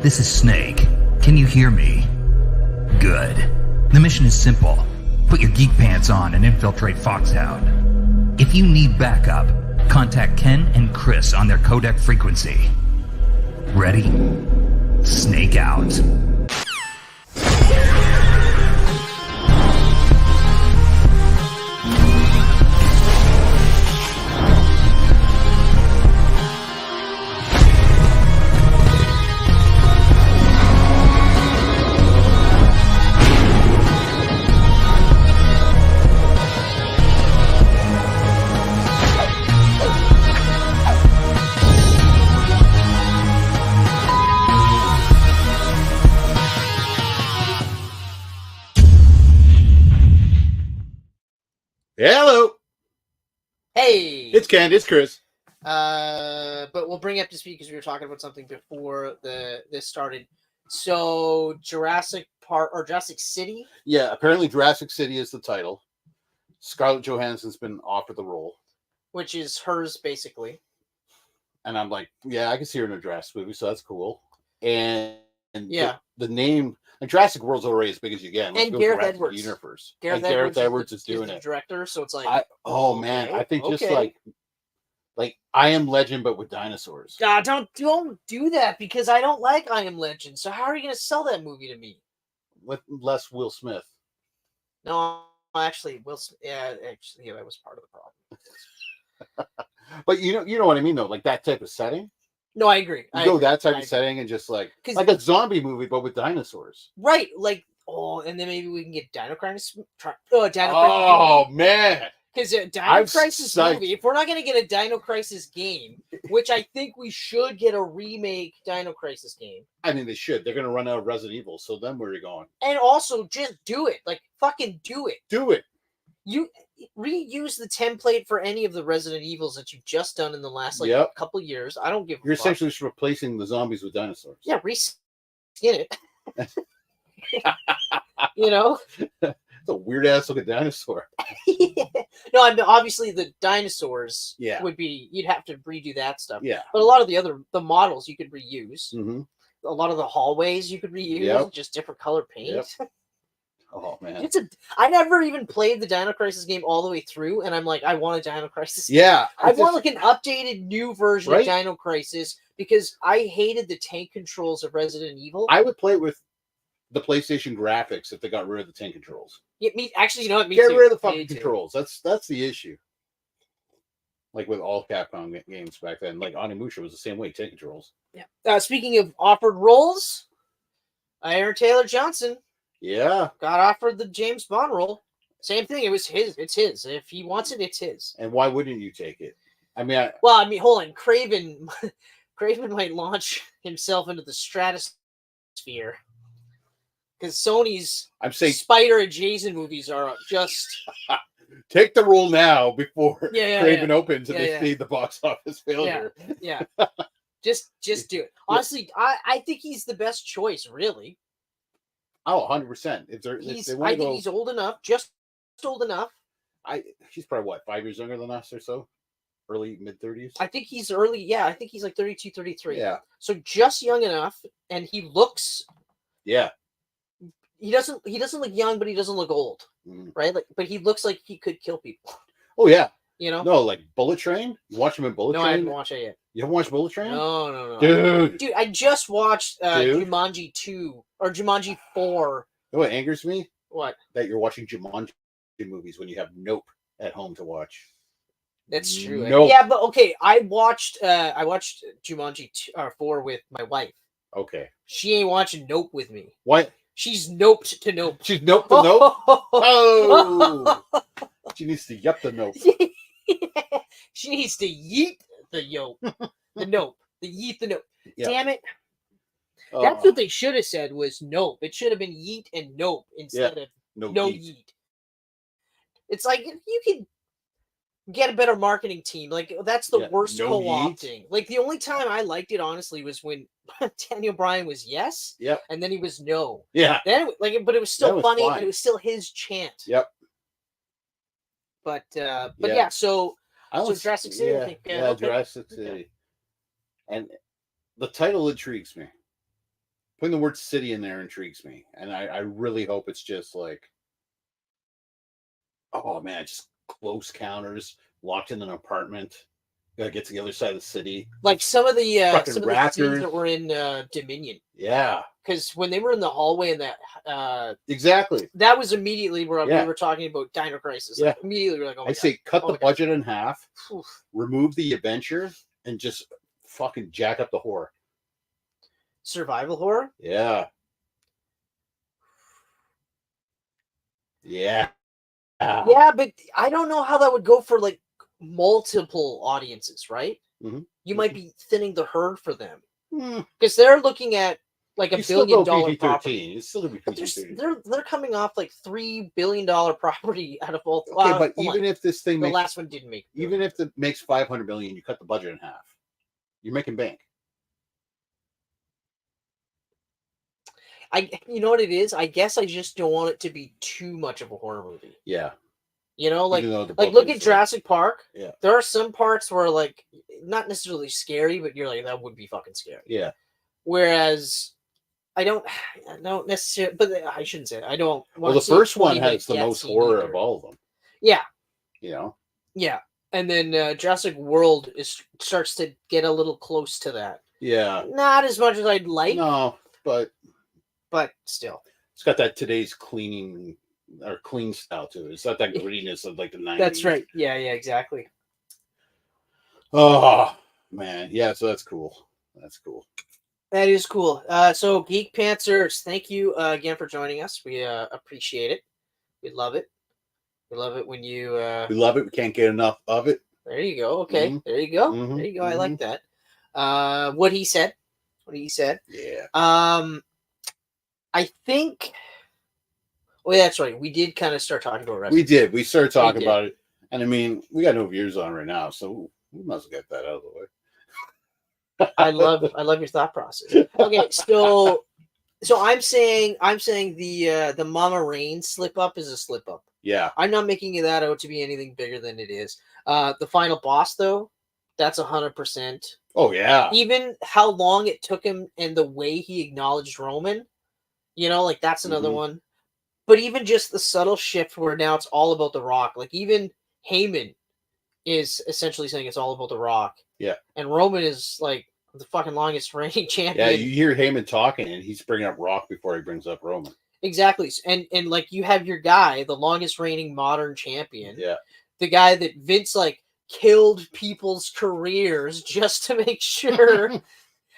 This is Snake. Can you hear me? Good. The mission is simple. Put your geek pants on and infiltrate Foxhound. If you need backup, contact Ken and Chris on their codec frequency. Ready? Snake out. Hello. Hey. It's Ken. It's Chris. But we'll bring up to speed because we were talking about something before this started. So Jurassic Park or Jurassic City? Yeah, apparently Jurassic City is the title. Scarlett Johansson's been offered the role. Which is hers, basically. And I'm like, yeah, I can see her in a Jurassic movie, so that's cool. And yeah, the name, like Jurassic World's already as big as you get. And Gareth Edwards. Universe. Gareth Edwards is doing it. Director, so it's like, man, I think just like I Am Legend, but with dinosaurs. Don't do that because I don't like I Am Legend. So how are you going to sell that movie to me? With less Will Smith. No, actually, Will Smith. Yeah, actually, that was part of the problem. But you know what I mean, though, like that type of setting. No, I agree. You go that type of setting and just like a zombie movie, but with dinosaurs. Right, like and then maybe we can get Dino Crisis. Oh man. Because a Dino Crisis movie, if we're not going to get a Dino Crisis game, which I think we should get a remake Dino Crisis game. I mean, they should. They're going to run out of Resident Evil, so then where are you going? And also, just do it. Like, fucking do it. Do it. You reuse the template for any of the Resident Evils that you've just done in the last, couple years. I don't give a fuck. You're essentially just replacing the zombies with dinosaurs. Yeah, reskin it. You know? It's a weird-ass looking dinosaur. Yeah. No, I mean, obviously the dinosaurs would be, you'd have to redo that stuff. Yeah. But a lot of the models you could reuse. Mm-hmm. A lot of the hallways you could reuse, just different color paint. Yep. Oh, man. I never even played the Dino Crisis game all the way through, and I'm like, I want a Dino Crisis game. Yeah. I want like an updated new version of Dino Crisis because I hated the tank controls of Resident Evil. I would play it with the PlayStation graphics if they got rid of the tank controls. Yeah, actually, you know what? Get rid of the fucking controls. That's the issue. Like with all Capcom games back then, like Onimusha was the same way, tank controls. Yeah. Speaking of offered roles, Aaron Taylor Johnson. Yeah. Got offered the James Bond role. Same thing. It was his. It's his. If he wants it, it's his. And why wouldn't you take it? I mean, hold on. Craven might launch himself into the stratosphere. Because Sony's Spider and Jason movies are just... Take the role now before Craven opens and they see the box office failure. Yeah. Just do it. Honestly, I think he's the best choice, really. Oh, 100%. I think he's old enough, just old enough. He's probably, 5 years younger than us or so? Early, mid-30s? I think he's early, I think he's like 32, 33. Yeah. So just young enough, and he looks... Yeah. He doesn't look young, but he doesn't look old, right? Like, but he looks like he could kill people. Oh, yeah. You know? No, like Bullet Train? You watch him in Bullet Train? No, I haven't watched it yet. You haven't watched Bullet Train? No. Dude, I just watched Jumanji 2 or Jumanji 4. You know what angers me? What? That you're watching Jumanji movies when you have Nope at home to watch. That's true. Nope. Yeah, but okay, I watched Jumanji 4 with my wife. Okay. She ain't watching Nope with me. What? She's noped to Nope. She's noped to Nope? Oh! She needs to yup the Nope. She needs to yeet the yoke. The Nope. The yeet the Nope. Yep. Damn it. That's what they should have said was Nope. It should have been yeet and Nope instead of no yeet. It's like, you could get a better marketing team. Like, that's the worst co-opting. Like, the only time I liked it, honestly, was when Daniel Bryan was yes, and then he was no. Yeah. Then but it was still funny, and it was still his chant. Yep. But so Jurassic City, I think. Jurassic City. And the title intrigues me. putting the word city in there intrigues me, and I really hope it's just like, oh man, just close counters, locked in an apartment, gotta get to the other side of the city. Like some of the Fucking scenes raptors. that were in Dominion. Yeah, Because when they were in the hallway in that exactly. that was immediately where Yeah. we were talking about Dino Crisis. Yeah. Like, immediately we were like, oh my I God. say cut Oh the my God. budget in half, Oof. remove the adventure, and just fucking jack up the horror. Survival horror? Yeah. Yeah. Yeah, but I don't know how that would go for like multiple audiences, right? Mm-hmm. You might be thinning the herd for them. Mm. Because they're looking at like $1 billion property. It's still gonna be But PG-13. they're coming off like $3 billion property out of both. Okay, but even if this thing the makes, last one didn't make, even if it makes 500 million, you cut the budget in half. You're making bank. You know what it is? I guess I just don't want it to be too much of a horror movie. Yeah. You know, like Even though the look book at is, Jurassic Park. Yeah. There are some parts where like not necessarily scary, but you're like that would be fucking scary. Yeah. Whereas I don't necessarily, but I shouldn't say it. I don't. Well, the first one has the most horror of all of them. Yeah. You know. Yeah, and then Jurassic World starts to get a little close to that. Yeah. Not as much as I'd like. No, but still, it's got that today's clean style to it. It's not that grittiness of like the 90s. That's right. Yeah, exactly. Oh man, yeah. So that's cool. That's cool. That is cool. So Geek Pantsers, thank you again for joining us. We appreciate it. We love it. We love it when you. We love it. We can't get enough of it. There you go. Okay. Mm-hmm. There you go. Mm-hmm. There you go. I like that. What he said. Yeah. I think. Well, that's right. We did kind of start talking about wrestling. We did. We started talking about it, and I mean, we got no viewers on right now, so we must get that out of the way. I love your thought process. Okay, so I'm saying the Mama Rain slip up is a slip up. Yeah. I'm not making that out to be anything bigger than it is. The final boss though, that's 100%. Oh yeah. Even how long it took him and the way he acknowledged Roman, you know, like that's another one. But even just the subtle shift where now it's all about The Rock. Like even Heyman is essentially saying it's all about The Rock. Yeah. And Roman is like the fucking longest reigning champion. Yeah, you hear Heyman talking and he's bringing up Rock before he brings up Roman. Exactly. And like you have your guy, the longest reigning modern champion. Yeah. The guy that Vince like killed people's careers just to make sure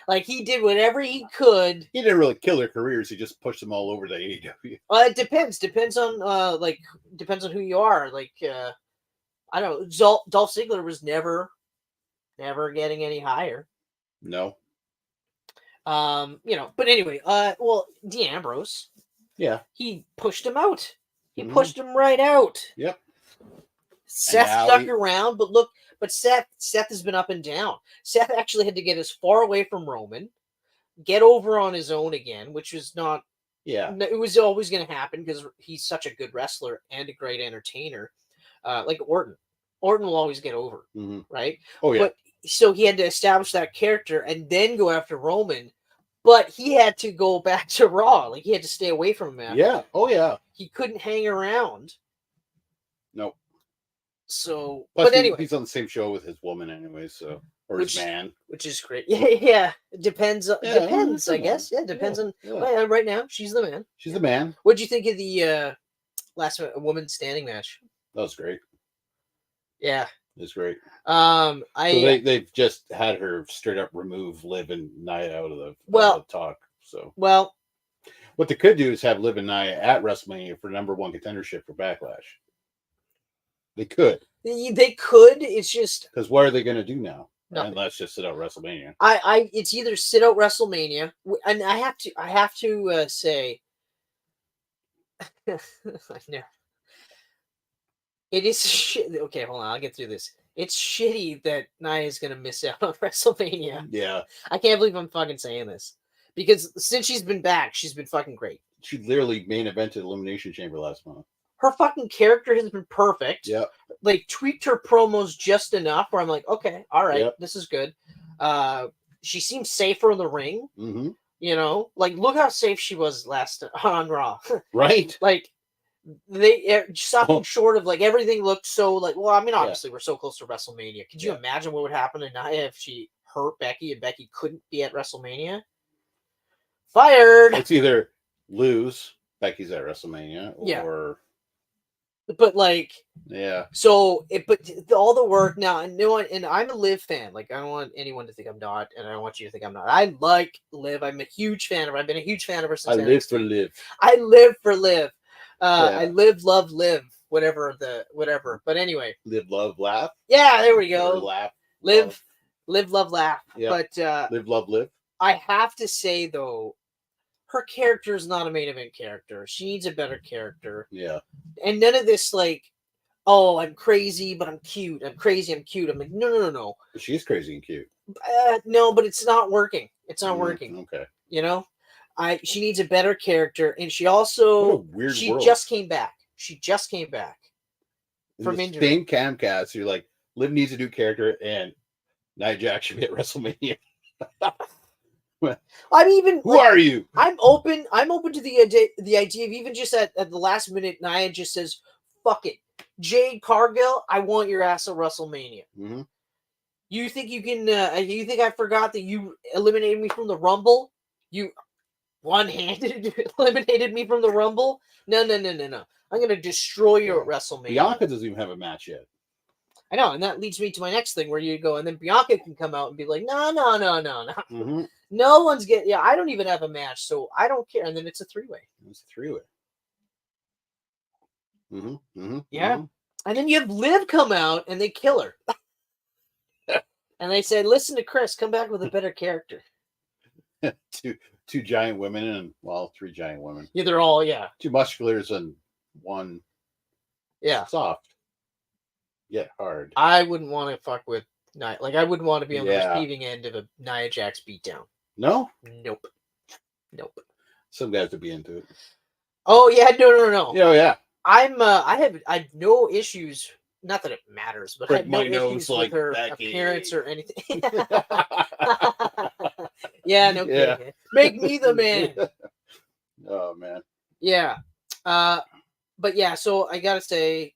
like he did whatever he could. He didn't really kill their careers, he just pushed them all over to AEW. It depends on who you are. Like I don't know, Dolph Ziggler was never getting any higher. No. You know, but anyway, well, Dean Ambrose. Yeah. He pushed him out. He pushed him right out. Yep. Seth stuck around, but Seth has been up and down. Seth actually had to get as far away from Roman, get over on his own again, which was not. Yeah. It was always going to happen because he's such a good wrestler and a great entertainer. Like Orton. Orton will always get over, right? Oh yeah. But so he had to establish that character and then go after Roman. But he had to go back to Raw. Like he had to stay away from him. After yeah. Oh yeah. He couldn't hang around. Nope. So, Plus, but anyway, he's on the same show with his woman anyway. So, or his man, which is great. Yeah. It depends. Depends, I guess. Yeah, depends on. Well, right now, she's the man. She's the man. What'd you think of the last woman standing match? That was great. Yeah. It's great. So they've just had her straight up remove Liv and Nia out of the talk. So what they could do is have Liv and Nia at WrestleMania for #1 contendership for Backlash. They could. They could. It's just because what are they going to do now? Nothing. And let's just sit out WrestleMania. It's either sit out WrestleMania, and I have to say, I know. It is shit. Okay, hold on. I'll get through this. It's shitty that Nia is going to miss out on WrestleMania. Yeah. I can't believe I'm fucking saying this. Because since she's been back, she's been fucking great. She literally main evented Elimination Chamber last month. Her fucking character has been perfect. Yeah. Like, tweaked her promos just enough where I'm like, okay, all right, This is good. She seems safer in the ring. You know, like look how safe she was last on Raw. Right. Like they stopping short of like everything looked so like. Well, I mean, obviously we're so close to WrestleMania. Could you imagine what would happen tonight if she hurt Becky and Becky couldn't be at WrestleMania? Fired. It's either lose, Becky's at WrestleMania, or but like so but all the work now, and no one, and I'm a Liv fan. Like I don't want anyone to think I'm not, and I don't want you to think I'm not. I like Liv. I'm a huge fan of her. I've been a huge fan of her since I live for Liv. I live for Liv. I live, love, live. Whatever. But anyway, live, love, laugh. Yeah, there we go. Or laugh. Live, love, laugh. Yeah. But live, love, live. I have to say though, her character is not a main event character. She needs a better character. Yeah. And none of this like, oh, I'm crazy, but I'm cute. I'm crazy, I'm cute. I'm like, no. She's crazy and cute. No, but it's not working. It's not working. Okay. You know, she needs a better character, and she also world. just came back. She just came back from injury. Same Camcast. You're like, Liv needs a new character, and Nia Jax should be at WrestleMania. I'm even. Who are you? I'm open to the idea of even just at the last minute, Nia just says, "Fuck it, Jade Cargill, I want your ass at WrestleMania." Mm-hmm. You think you can? You think I forgot that you eliminated me from the Rumble? You one-handed eliminated me from the Rumble? No. I'm gonna destroy you at WrestleMania. Bianca doesn't even have a match yet. I know, and that leads me to my next thing where you go, and then Bianca can come out and be like, no. Mm-hmm. No one's getting, I don't even have a match, so I don't care. And then it's a three-way. It's a three-way. Mm-hmm. Mm-hmm. Yeah. Mm-hmm. And then you have Liv come out, and they kill her. And they said, listen to Chris, come back with a better character. two giant women and, well, three giant women. Yeah, they're all, two musculars and one soft. Yeah, hard. I wouldn't want to fuck with Nia. Like, I wouldn't want to be on the receiving end of a Nia Jax beatdown. No? Nope. Some guys would be into it. Oh, yeah, no. Oh, yeah. I have no issues. Not that it matters, but I have no issues with her appearance or anything. Yeah, no kidding. Make me the man. Oh, man. Yeah. But yeah, so I gotta say,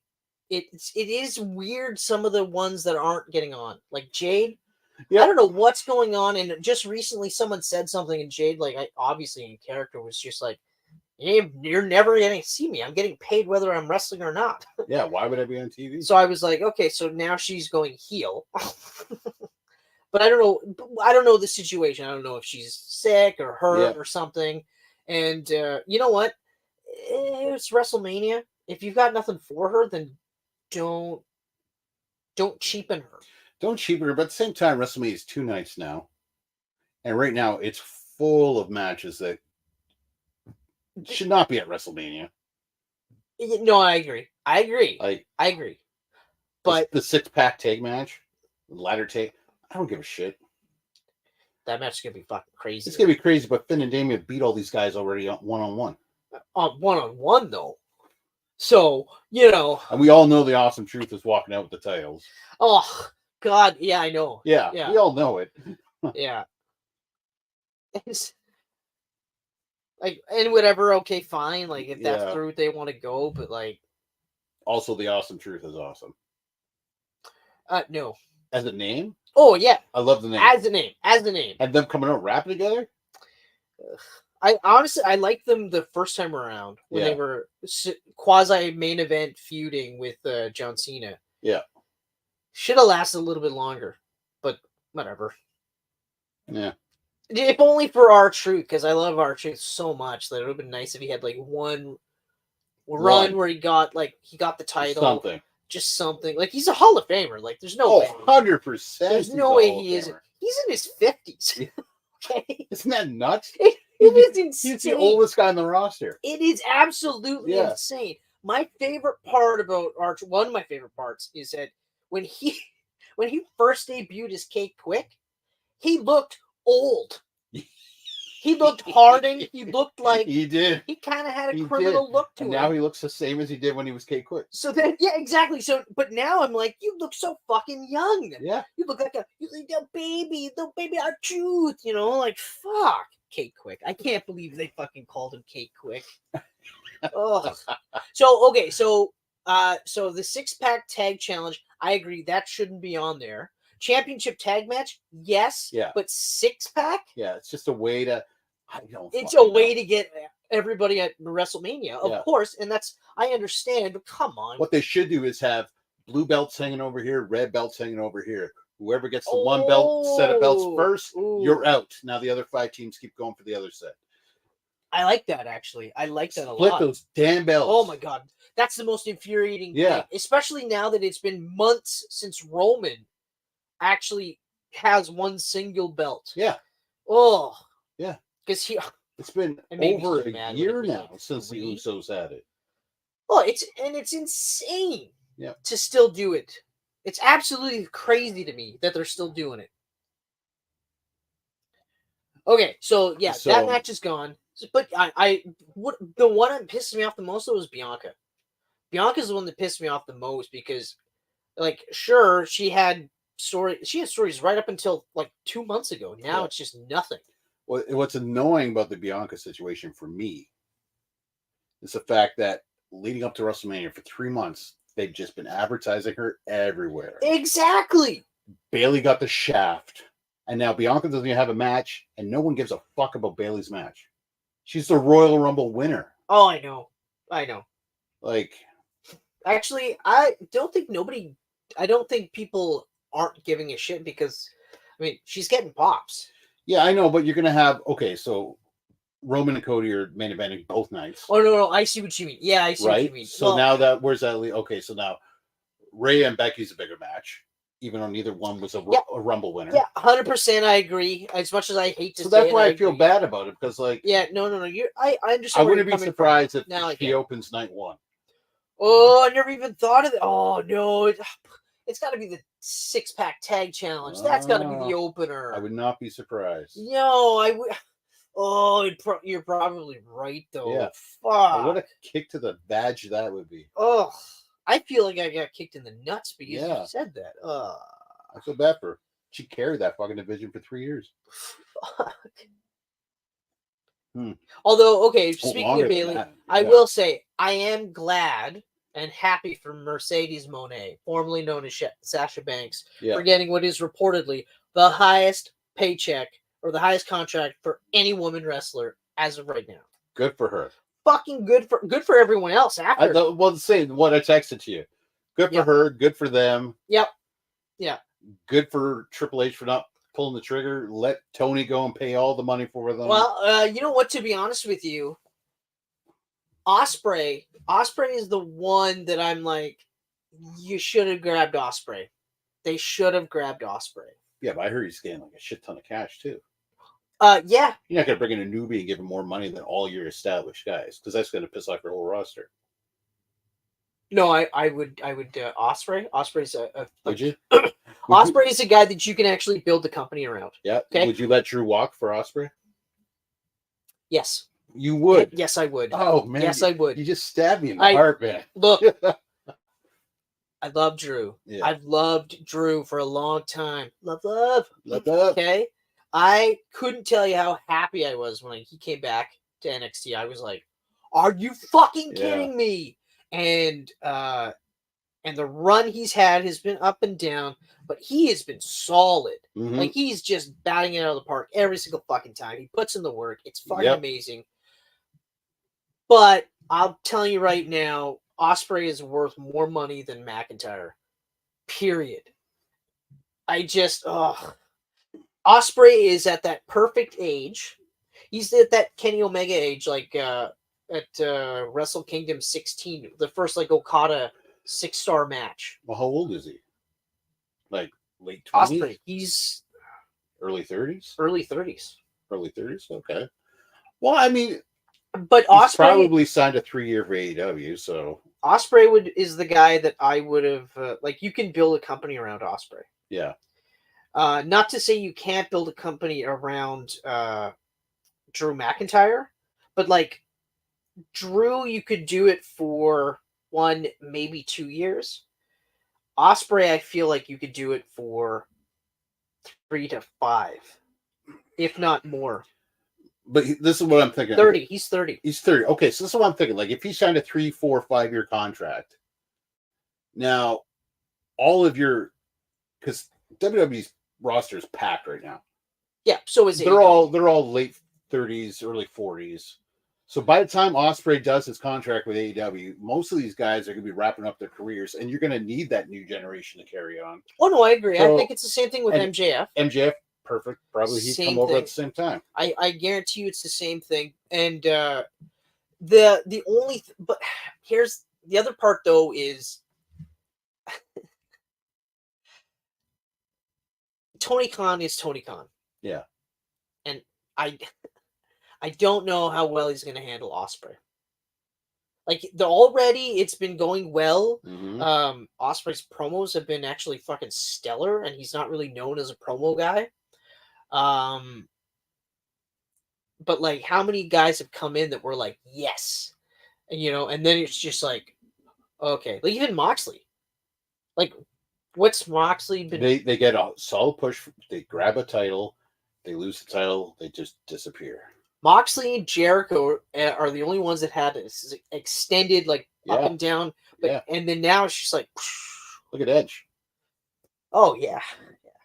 it is weird some of the ones that aren't getting on. Like Jade. Yeah. I don't know what's going on. And just recently someone said something, and Jade, like, obviously in character, was just like, you're never going to see me. I'm getting paid whether I'm wrestling or not. Yeah, why would I be on TV? So I was like, okay, so now she's going heel. But I don't know the situation. I don't know if she's sick or hurt or something. And you know what? It's WrestleMania. If you've got nothing for her, then don't cheapen her. Don't cheapen her, but at the same time, WrestleMania is 2 nights now. And right now, it's full of matches that should not be at WrestleMania. No, I agree. I agree. But the 6-pack tag match, the ladder tag, I don't give a shit. That match is gonna be fucking crazy. It's gonna be crazy, but Finn and Damien beat all these guys already one-on-one. One-on-one though. So, you know. And we all know the Awesome Truth is walking out with the titles. Oh God, yeah, I know. Yeah. We all know it. Yeah. It's like, and whatever, okay, fine. Like, if that's the route they want to go, but like. Also, the Awesome Truth is awesome. No. As a name? Oh, yeah. I love the name. As a name. And them coming out rapping together? I honestly, I liked them the first time around when they were quasi main event feuding with John Cena. Yeah. Should have lasted a little bit longer, but whatever. Yeah. If only for R-Truth, because I love R-Truth so much that it would have been nice if he had like one run where he got the title. Something. Just something. Like, he's a Hall of Famer. Like, there's no way. 100%. There's no way he isn't. He's in his 50s. Okay? Isn't that nuts? It is insane. He's the oldest guy on the roster. It is absolutely insane. My favorite part about Arch, one of my favorite parts, is that when he first debuted as Kate Quick, he looked old. He looked hardened. He looked like he did. He kind of had a criminal look to him. Now he looks the same as he did when he was Kate Quick. So then, yeah, exactly. So, but now I'm like, you look so fucking young. Yeah, you look like the baby R-Truth. You know, like fuck. Cake Quick. I can't believe they fucking called him Cake Quick. Ugh. So okay, so the 6-pack tag challenge, I agree that shouldn't be on there. Championship tag match, yes. Yeah. But 6-pack? Yeah, it's just a way to. I don't. It's a way to get everybody at WrestleMania, of course, and that's I understand. But come on, what they should do is have blue belts hanging over here, red belts hanging over here. Whoever gets the one belt set of belts first, you're out. Now the other 5 teams keep going for the other set. I like that, actually. I like that a lot. Split those damn belts. Oh my god, that's the most infuriating thing, especially now that it's been months since Roman actually has one single belt. Yeah. Oh. Yeah. Because it's been over a year now since the Usos had it. Oh, it's insane. Yeah. To still do it. It's absolutely crazy to me that they're still doing it. Okay, so yeah, that match is gone. But the one that pissed me off the most though was Bianca. Bianca's the one that pissed me off the most because, like, sure, she had stories right up until like 2 months ago. Now it's just nothing. What's annoying about the Bianca situation for me is the fact that leading up to WrestleMania for 3 months, they've just been advertising her everywhere. Exactly. Bayley got the shaft, and now Bianca doesn't even have a match, and no one gives a fuck about Bayley's match. She's the Royal Rumble winner. Oh, I know. Like, actually, I don't think people aren't giving a shit because, I mean, she's getting pops. Yeah, I know, but you're gonna have so Roman and Cody are main eventing both nights. Oh no, I see what you mean. Yeah, I see what you mean. So now where's that lead? Okay, so now Rhea and Becky's a bigger match, even though neither one was a Rumble winner. Yeah, 100%. I agree. As much as I hate to say that's why I feel bad about it because, like, no. I understand. I wouldn't be surprised if she opens night 1. Oh, I never even thought of it. Oh no, it's got to be the 6-pack tag challenge. That's got to be the opener. I would not be surprised. No, I would. Oh, you're probably right though. Yeah. Fuck. What a kick to the badge that would be. Oh, I feel like I got kicked in the nuts because you said that. I feel bad for her. She carried that fucking division for 3 years. Fuck. Although, okay, speaking of Bayley, I will say I am glad and happy for Mercedes Moné, formerly known as Sasha Banks, for getting what is reportedly the highest paycheck or the highest contract for any woman wrestler as of right now. Good for her. Fucking good for everyone else after. Same what I texted to you. Good for her. Good for them. Yep. Yeah. Good for Triple H for not pulling the trigger. Let Tony go and pay all the money for them. Well, you know what? To be honest with you, Ospreay is the one that I'm like, you should have grabbed Ospreay. They should have grabbed Ospreay. Yeah, but I heard he's getting like a shit ton of cash too. Yeah. You're not gonna bring in a newbie and give him more money than all your established guys because that's gonna piss off your whole roster. No, I would Ospreay. Ospreay's would you? Ospreay is a guy that you can actually build the company around. Yeah. Okay. Would you let Drew walk for Ospreay? Yes. You would? Yes, I would. Oh, man. Yes, I would. You just stabbed me in the heart, man. Look, I love Drew. Yeah. I've loved Drew for a long time. Love. Okay. I couldn't tell you how happy I was when he came back to NXT. I was like, are you fucking kidding me? And the run he's had has been up and down, but he has been solid. Mm-hmm. Like, he's just batting it out of the park every single fucking time. He puts in the work. It's fucking amazing. But I'll tell you right now, Ospreay is worth more money than McIntyre. Period. Ospreay is at that perfect age. He's at that Kenny Omega age, like at Wrestle Kingdom 16, the first like Okada 6-star match. Well, how old is he? Like late 20s? Ospreay, he's early 30s. Early 30s. Early 30s. Okay. Well, I mean, but Ospreay probably signed a 3-year for AEW, so Ospreay is the guy that I would have like. You can build a company around Ospreay. Yeah. Not to say you can't build a company around Drew McIntyre, but like Drew, you could do it for 1, maybe 2 years. Ospreay, I feel like you could do it for 3 to 5, if not more. But this is what I'm thinking. 30. He's 30. He's 30. Okay, so this is what I'm thinking. Like, if he signed a 3, 4, 5-year contract, now all of your, because WWE's roster is packed right now. Yeah, so is they're all late 30s, early 40s. So by the time Ospreay does his contract with AEW, most of these guys are going to be wrapping up their careers, and you're going to need that new generation to carry on. Oh no, I agree. So, I think it's the same thing with MJF. MJF, perfect. Probably he'd come over at the same time. I guarantee you, it's the same thing. And the only, but here's the other part though is Tony Khan is Tony Khan. Yeah, and I don't know how well he's going to handle Ospreay. Like already, it's been going well. Mm-hmm. Ospreay's promos have been actually fucking stellar, and he's not really known as a promo guy. But like, how many guys have come in that were like, yes, and and then it's just like, okay, like even Moxley. Like, what's Moxley been? They get a solid push. They grab a title, they lose the title, they just disappear. Moxley and Jericho are the only ones that had this extended, like up and down. But and then now it's just like, look at Edge. Oh yeah.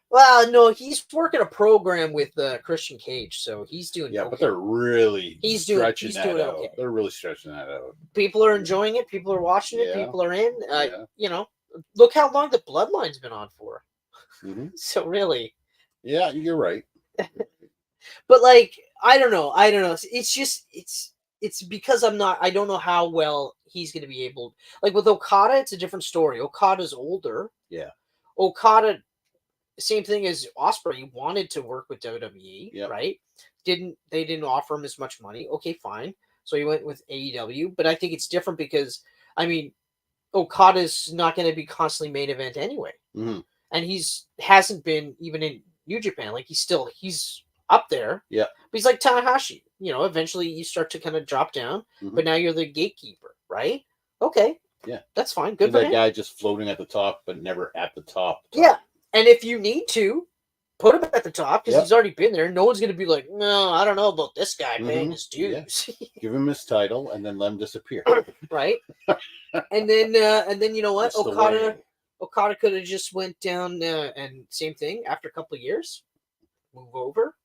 Well, no, he's working a program with Christian Cage, so he's doing. Yeah, okay. But they're really stretching that out. Okay. They're really stretching that out. People are enjoying it. People are watching it. People are in. Look how long the Bloodline's been on for. Mm-hmm. So really. Yeah, you're right. But like, I don't know. It's just it's because I don't know how well he's going to be able. Like with Okada, it's a different story. Okada's older. Yeah. Okada, same thing as Ospreay. He wanted to work with WWE, right? They didn't offer him as much money. Okay, fine. So he went with AEW. But I think it's different because Okada's not going to be constantly main event anyway, and hasn't been even in New Japan. Like he's up there. Yeah. But he's like Tanahashi. Eventually you start to kind of drop down, but now you're the gatekeeper, right? Okay. Yeah. That's fine. Good for that him. Guy just floating at the top, but never at the top. Yeah. And if you need to, put him at the top because he's already been there. No one's going to be like, no, I don't know about this guy paying his dues. Yeah. Give him his title and then let him disappear. Right. and then you know what? Okada could have just went down and same thing after a couple of years. Move over.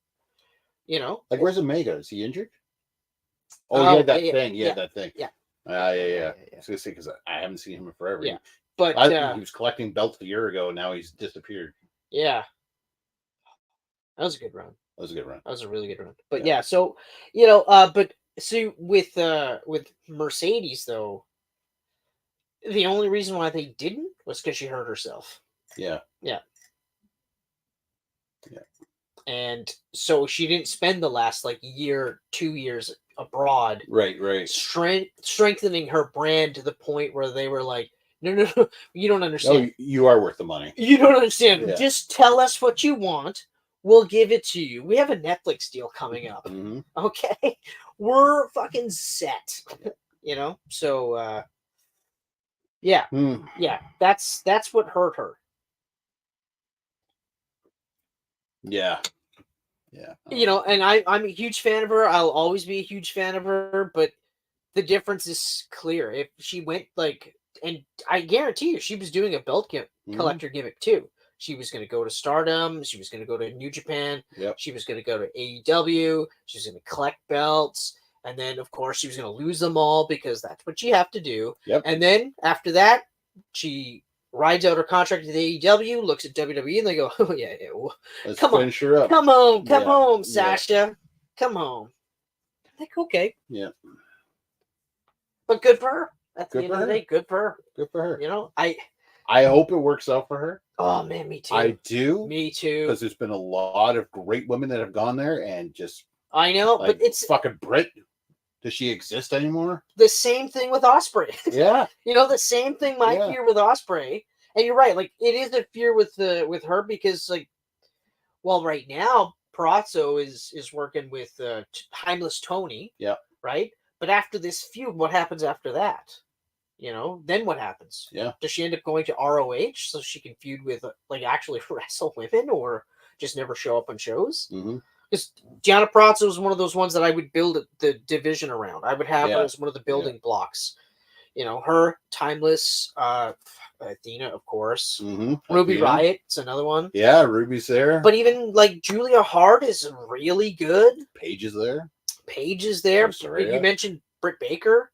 Like where's Omega? Is he injured? Oh, yeah, that thing. Yeah, that thing. Yeah. I was gonna say because I haven't seen him in forever. Yeah, but he was collecting belts a year ago. Now he's disappeared. Yeah, that was a good run. That was a good run. That was a really good run. But so but see with Mercedes though, the only reason why they didn't was because she hurt herself. Yeah. Yeah. Yeah. And so she didn't spend the last 2 years abroad. Right. Strengthening her brand to the point where they were like, no, you don't understand. No, you are worth the money. You don't understand. Yeah. Just tell us what you want. We'll give it to you. We have a Netflix deal coming up. Mm-hmm. Okay. We're fucking set. So yeah. Yeah. That's what hurt her. Yeah. And I'm a huge fan of her. I'll always be a huge fan of her, but the difference is clear. If she went and I guarantee you, she was doing a belt collector gimmick too. She was going to go to Stardom. She was going to go to New Japan. Yep. She was going to go to AEW. She was going to collect belts. And then, of course, she was going to lose them all because that's what you have to do. Yep. And then after that, she rides out her contract with AEW, looks at WWE, and they go, "Oh yeah, let's come on, her up. Come home, Sasha, come home." Like, okay, yeah, but good for her. At the end of the day, good for her. Good for her. I hope it works out for her. Oh man, me too. I do. Me too. Because there's been a lot of great women that have gone there and just. I know, but it's fucking Britt. Does she exist anymore? The same thing with Ospreay. Yeah. The same thing. My fear with Ospreay, and you're right. Like it is a fear with her because right now Perazzo is working with Timeless Tony. Yeah. Right. But after this feud, what happens after that? Then what happens? Yeah. Does she end up going to ROH so she can feud with actually wrestle women or just never show up on shows? Mm-hmm. Because Gianna Prazzo is one of those ones that I would build the division around. I would have her as one of the building blocks. You know, her, Timeless, Athena, of course. Ruby Athena. Riot is another one. Yeah, Ruby's there. But even like Julia Hart is really good. Paige is there. Paige is there. You mentioned Britt Baker.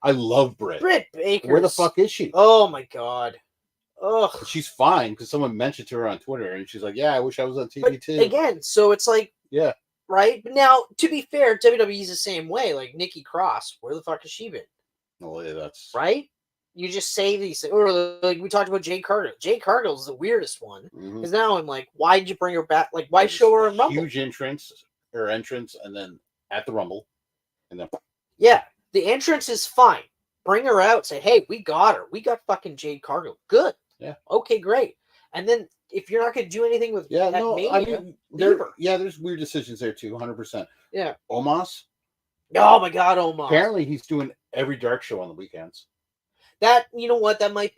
I love Britt. Britt Baker. Where the fuck is she? Oh my god. Ugh. She's fine because someone mentioned to her on Twitter and she's like, yeah, I wish I was on TV too. Again, so it's like, yeah. Right? But now, to be fair, WWE's the same way. Like Nikki Cross, where the fuck has she been? Oh, yeah, that's right. You just say these things. Or like we talked about Jade Cargill. Jade Cargill is the weirdest one. Because now I'm like, why did you bring her back? Like, why show her in Rumble? Huge entrance, and then at the Rumble. And then yeah, the entrance is fine. Bring her out, say, hey, we got her. We got fucking Jade Cargill. Good. Yeah. Okay, great. And then if you're not going to do anything with Mania, I mean, there's weird decisions there too, 100%. Yeah. Omos. Oh my God, Omos. Apparently, he's doing every dark show on the weekends. That, you know what, that might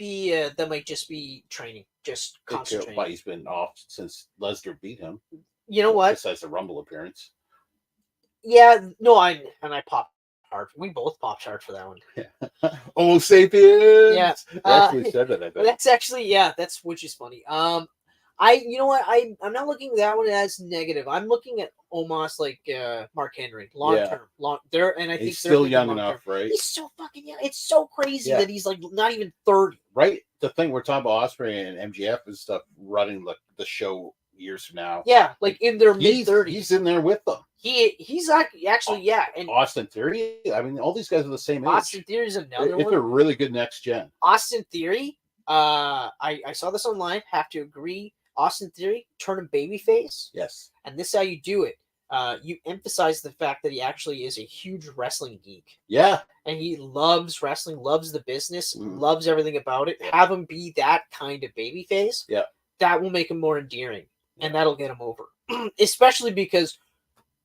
just be training, just concentrating. But he's been off since Lesnar beat him. You know what? Besides the Rumble appearance. Yeah, no, I popped hard. We both popped hard for that one. Yeah. Homo sapiens. Yeah, actually said that. I think. That's actually which is funny. You know what? I'm not looking at that one as negative. I'm looking at Omos like Mark Henry, long term, there, and I think he's still young enough, right? He's so fucking young. It's so crazy that he's like not even 30. Right. The thing we're talking about Ospreay and MGF and stuff running the show years from now. Yeah, like in their mid 30s. He's in there with them. He's actually and Austin Theory. I mean, all these guys are the same age. Austin Theory is another one. If they're really good next gen. Austin Theory. I saw this online. Have to agree. Austin Theory, turn him babyface. Yes. And this is how you do it. You emphasize the fact that he actually is a huge wrestling geek. Yeah. And he loves wrestling, loves the business, loves everything about it. Have him be that kind of babyface. Yeah. That will make him more endearing. And that'll get him over. Especially because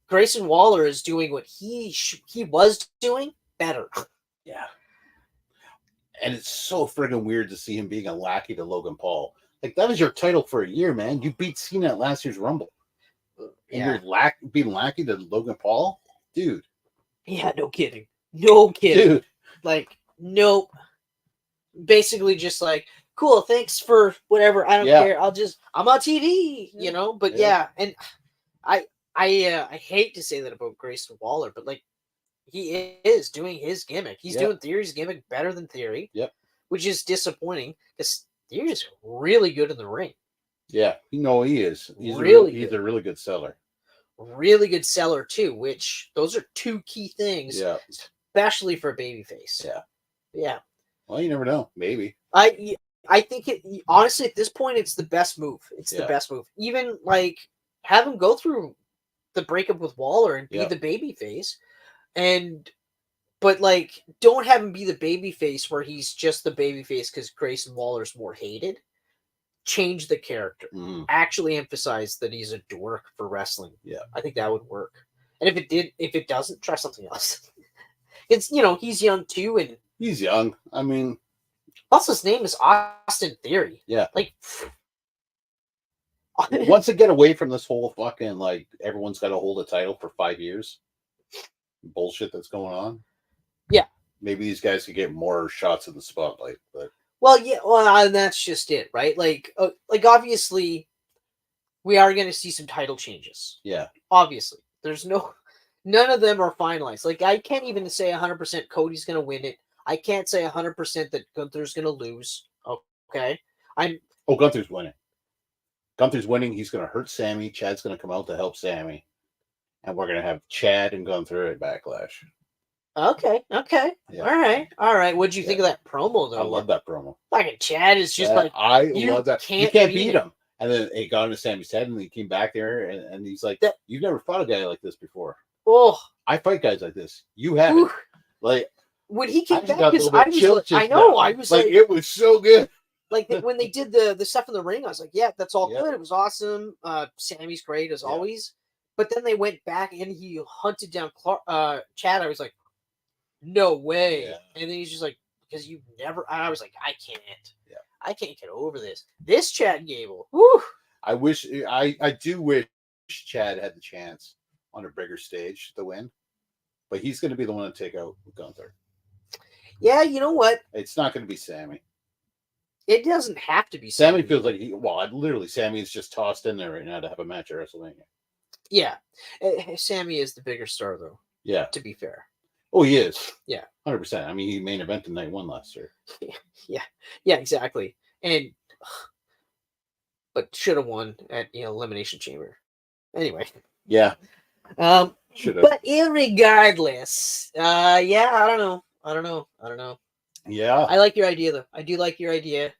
Grayson Waller is doing what he was doing better. Yeah. And it's so friggin' weird to see him being a lackey to Logan Paul. Like, that was your title for a year, man. You beat Cena at last year's Rumble. And you're being lackey to Logan Paul? Dude. Yeah, no kidding. No kidding. Dude. Like, nope. Basically just like, cool, thanks for whatever. I don't care. I'm on TV, you know? But and I hate to say that about Grayson Waller, but like, he is doing his gimmick. He's doing Theory's gimmick better than Theory. Yep. Which is disappointing because Theory's really good in the ring. Yeah, he is. He's a really good seller. Really good seller too, which those are two key things. Yeah. Especially for a babyface. Yeah. Yeah. Well, you never know. Maybe. I think honestly at this point it's the best move. It's the best move. Even like have him go through the breakup with Waller and be the babyface. But like don't have him be the babyface where he's just the babyface because Grayson Waller's more hated. Change the character. Actually emphasize that he's a dork for wrestling. Yeah. I think that would work. And if it doesn't, try something else. It's he's young too, and he's young. I mean, also his name is Austin Theory. Yeah. Like once they get away from this whole fucking like everyone's got to hold a title for 5 years bullshit that's going on. Yeah. Maybe these guys could get more shots in the spotlight, but and that's just it, right? Like obviously we are going to see some title changes. Yeah. Obviously. There's none of them are finalized. Like I can't even say 100% Cody's going to win it. I can't say 100% that Gunther's going to lose. Okay. Gunther's winning. Gunther's winning. He's going to hurt Sammy. Chad's going to come out to help Sammy. And we're going to have Chad and Gunther at Backlash. Okay. Yeah. All right. What'd you think of that promo, though? I love that promo. Fucking Chad is just like... I love that. You can't beat him. And then it got into Sammy's head, and he came back there, and he's like, you've never fought a guy like this before. Oh. I fight guys like this. You haven't. Like... When he came back, I was like, it was so good. Like when they did the stuff in the ring, I was like, yeah, that's all good. It was awesome. Sammy's great as always. But then they went back and he hunted down Chad. I was like, no way. Yeah. And then he's just like, because you've never. And I was like, I can't. Yeah. I can't get over this. This Chad Gable. Whew. I do wish Chad had the chance on a bigger stage to win, but he's going to be the one to take out Gunther. Yeah, you know what? It's not going to be Sammy. It doesn't have to be Sammy. Feels like literally, Sammy is just tossed in there right now to have a match at WrestleMania. Yeah, Sammy is the bigger star, though. Yeah, to be fair. Oh, he is. Yeah, 100%. I mean, he main evented night one last year. Yeah, exactly. But should have won at Elimination Chamber. Anyway. Yeah. Should have. But irregardless, I don't know. Yeah. I like your idea though. I do like your idea.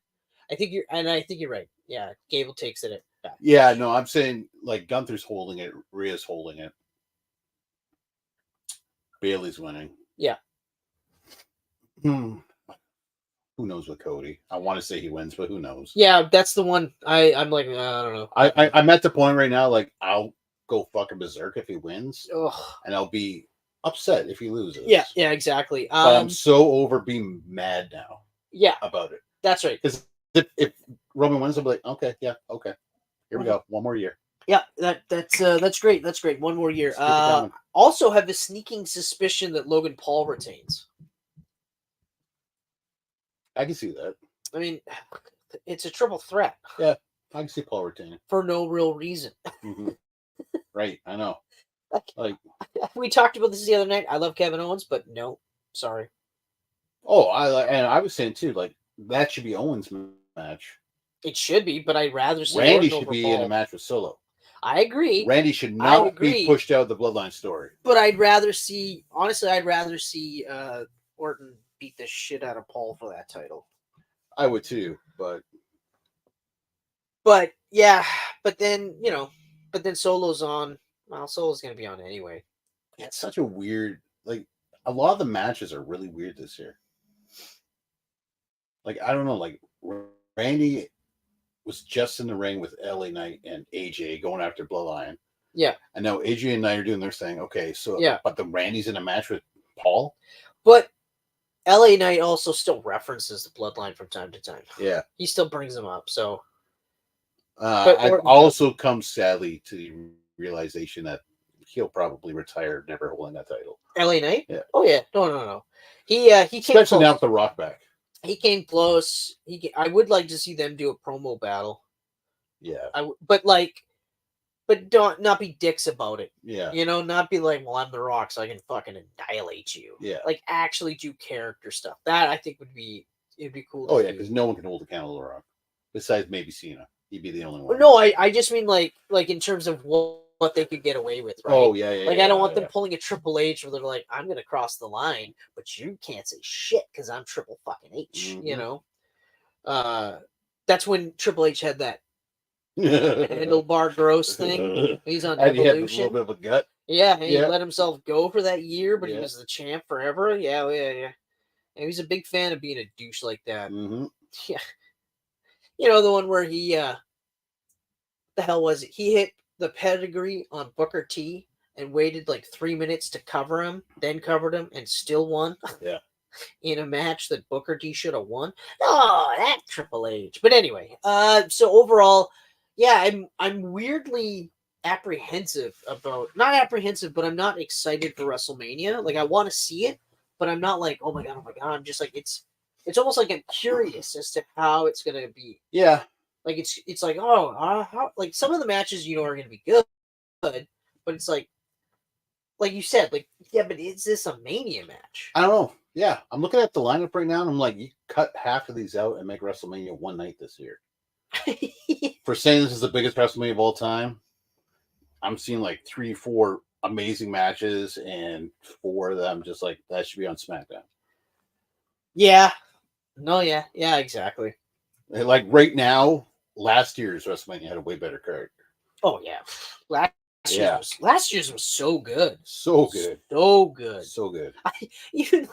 I think you're right. Yeah, Gable takes it back. Yeah, no, I'm saying like Gunther's holding it, Rhea's holding it. Bailey's winning. Yeah. Who knows with Cody? I want to say he wins, but who knows? Yeah, that's the one. I'm like, I don't know. I'm at the point right now, like I'll go fucking berserk if he wins, and I'll be upset if he loses. Yeah, exactly. But I'm so over being mad now. Yeah, about it. That's right. Because if Roman wins, I'll be like, okay, here we go, one more year. Yeah, that's great. That's great. One more year. Also have a sneaking suspicion that Logan Paul retains. I can see that. I mean, it's a triple threat. Yeah, I can see Paul retaining for no real reason. Mm-hmm. Right, I know. Like we talked about this the other night. I love Kevin Owens, but no, sorry. Oh, I was saying too, like that should be Owens' match. It should be, but I'd rather see Randy should be in a match with Solo. I agree. Randy should not be pushed out of the Bloodline story. But I'd rather see Orton beat the shit out of Paul for that title. I would too, but yeah, but then Solo's on. Well, Solo's gonna be on anyway. It's such a weird, like a lot of the matches are really weird this year. Like I don't know, like Randy was just in the ring with LA Knight and AJ going after Bloodline. Yeah. And now AJ and Knight are doing their thing. Okay, so but the Randy's in a match with Paul. But LA Knight also still references the Bloodline from time to time. Yeah. He still brings them up. So I also come sadly to the realization that he'll probably retire never holding that title. LA Knight? Yeah. Oh yeah. No. He came especially close. now with the Rock back. He came close. I would like to see them do a promo battle. Yeah. But not be dicks about it. Yeah. Not be like, well, I'm the Rock, so I can fucking annihilate you. Yeah. Like actually do character stuff. That I think it'd be cool. Oh yeah, because no one can hold a candle to the Rock besides maybe Cena. He'd be the only one. No, I just mean like in terms of what they could get away with, right? Oh yeah. Like I don't want them pulling a Triple H where they're like, I'm gonna cross the line, but you can't say shit because I'm Triple fucking H. Mm-hmm. That's when Triple H had that handlebar gross thing. He's on and Evolution. He had a little bit of a gut. Yeah, and he let himself go for that year, but he was the champ forever. Yeah. And he's a big fan of being a douche like that. Mm-hmm. Yeah. The one where he the hell was it? He hit the pedigree on Booker T and waited like 3 minutes to cover him, then covered him and still won. Yeah. In a match that Booker T should have won. Oh, that Triple H. But anyway, so overall, yeah, I'm weirdly apprehensive about, not apprehensive, but I'm not excited for WrestleMania. Like I want to see it, but I'm not like, oh my god. I'm just like it's almost like I'm curious as to how it's gonna be. Yeah. Like it's like how like some of the matches are gonna be good, but it's like you said, like yeah, but is this a Mania match? I don't know. Yeah, I'm looking at the lineup right now, and I'm like, you cut half of these out and make WrestleMania one night this year. For saying this is the biggest WrestleMania of all time, I'm seeing like 3-4 amazing matches, and 4 of them just like that should be on SmackDown. Yeah. No, yeah, exactly. Like right now, last year's WrestleMania had a way better card. Oh yeah, last year's was so good. So good. Even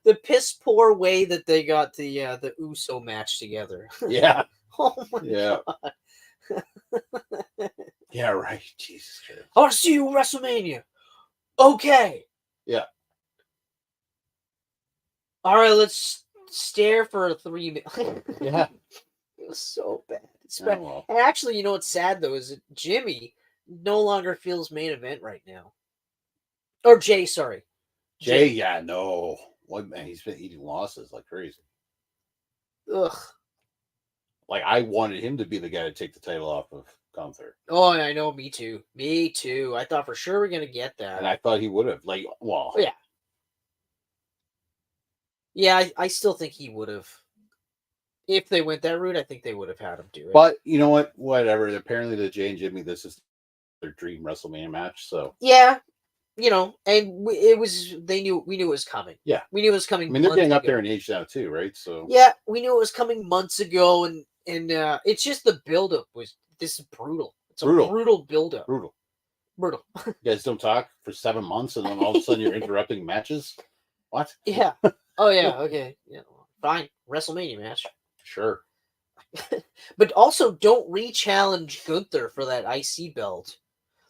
the piss poor way that they got the Uso match together. Yeah. Oh my god. Yeah, right. Jesus Christ. I'll see you at WrestleMania. Okay. Yeah. All right, let's stare for 3 minutes. Yeah. It was so bad. It's Oh, bad. well. And actually, what's sad though is that Jimmy no longer feels main event right now. Or Jay, sorry. Jay, yeah, no. What man? He's been eating losses like crazy. Ugh. Like I wanted him to be the guy to take the title off of Gunther. Oh, I know. Me too. Me too. I thought for sure we're gonna get that, and I thought he would have. Like, well, yeah, yeah. I still think he would have. If they went that route, I think they would have had him do it. But you know what? Whatever. Apparently, the Jay and Jimmy, this is their dream WrestleMania match. So yeah, you know, and it was. We knew it was coming. Yeah, we knew it was coming. I mean, they're getting up there in age now too, right? So yeah, we knew it was coming months ago, and it's just the buildup was this is brutal. It's a brutal buildup. Brutal. You guys don't talk for 7 months, and then all of a sudden you're interrupting matches. What? Yeah. Oh yeah. Okay. Yeah. Fine. WrestleMania match. Sure. But also don't re-challenge Gunther for that IC belt.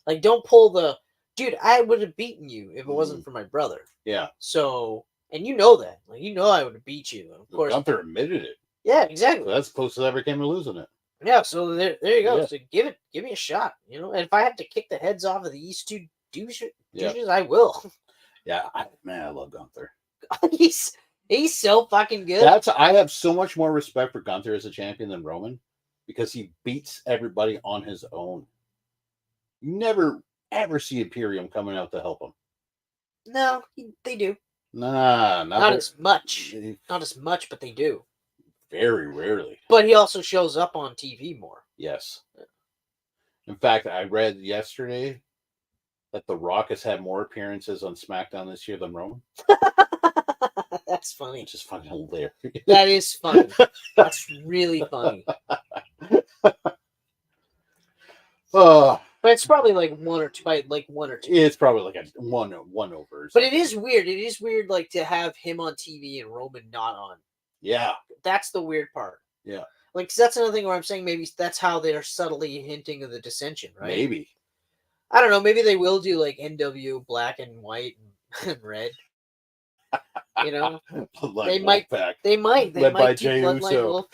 Like, don't pull the dude. I would have beaten you if it wasn't for my brother. Yeah. So, and you know that. Like, you know I would have beat you. Of course. Gunther admitted it. Yeah. Exactly. So that's close to ever came to losing it. Yeah. So there you go. Yeah. So give me a shot. You know, and if I have to kick the heads off of these two douches, I will. Yeah. I love Gunther. He's so fucking good. I have so much more respect for Gunther as a champion than Roman because he beats everybody on his own. You never ever see Imperium coming out to help him. No, they do. Nah, not as much. Not as much, but they do. Very rarely. But he also shows up on TV more. Yes. In fact, I read yesterday that The Rock has had more appearances on SmackDown this year than Roman. That's funny. Which is fucking hilarious. That is funny. That's really funny. But it's probably like one or two. It's probably like a one over. But it is weird. It is weird, like to have him on TV and Roman not on. Yeah, that's the weird part. Yeah, like cause that's another thing where I'm saying maybe that's how they're subtly hinting of the dissension, right? Maybe. I don't know. Maybe they will do like NW black and white and red. You know, they might. They might. Led by do Jey Uso.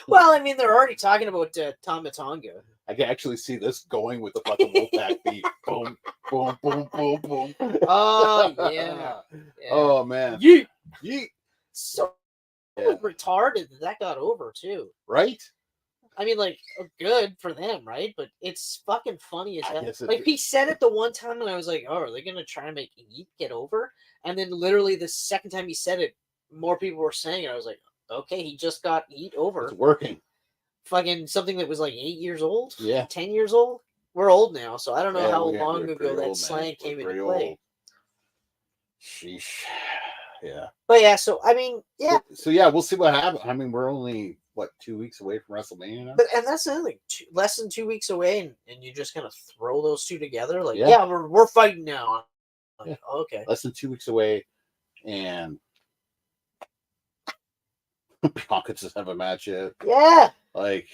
Well, I mean, they're already talking about Tama Tonga. I can actually see this going with the fucking Wolfpack beat. Boom, boom, boom, boom, boom. Oh yeah. Oh man. Yeet. Yeet. So retarded that got over too. Right. I mean, like, good for them, right? But it's fucking funny as hell. Like, he said it the one time, and I was like, oh, are they going to try and make Yeet get over? And then literally the second time he said it, more people were saying it. I was like, okay, he just got Yeet over. It's working. Fucking something that was like 8 years old? Yeah. 10 years old? We're old now, so I don't know how long ago that slang came into play. Sheesh. Yeah. But yeah, so, I mean, yeah. So yeah, we'll see what happens. I mean, we're only... 2 weeks away from WrestleMania now? And that's the thing, less than 2 weeks away, and you just kind of throw those two together. Like, yeah we're fighting now. Like, okay. Less than 2 weeks away, and Bianca doesn't have a match yet. Yeah. Like,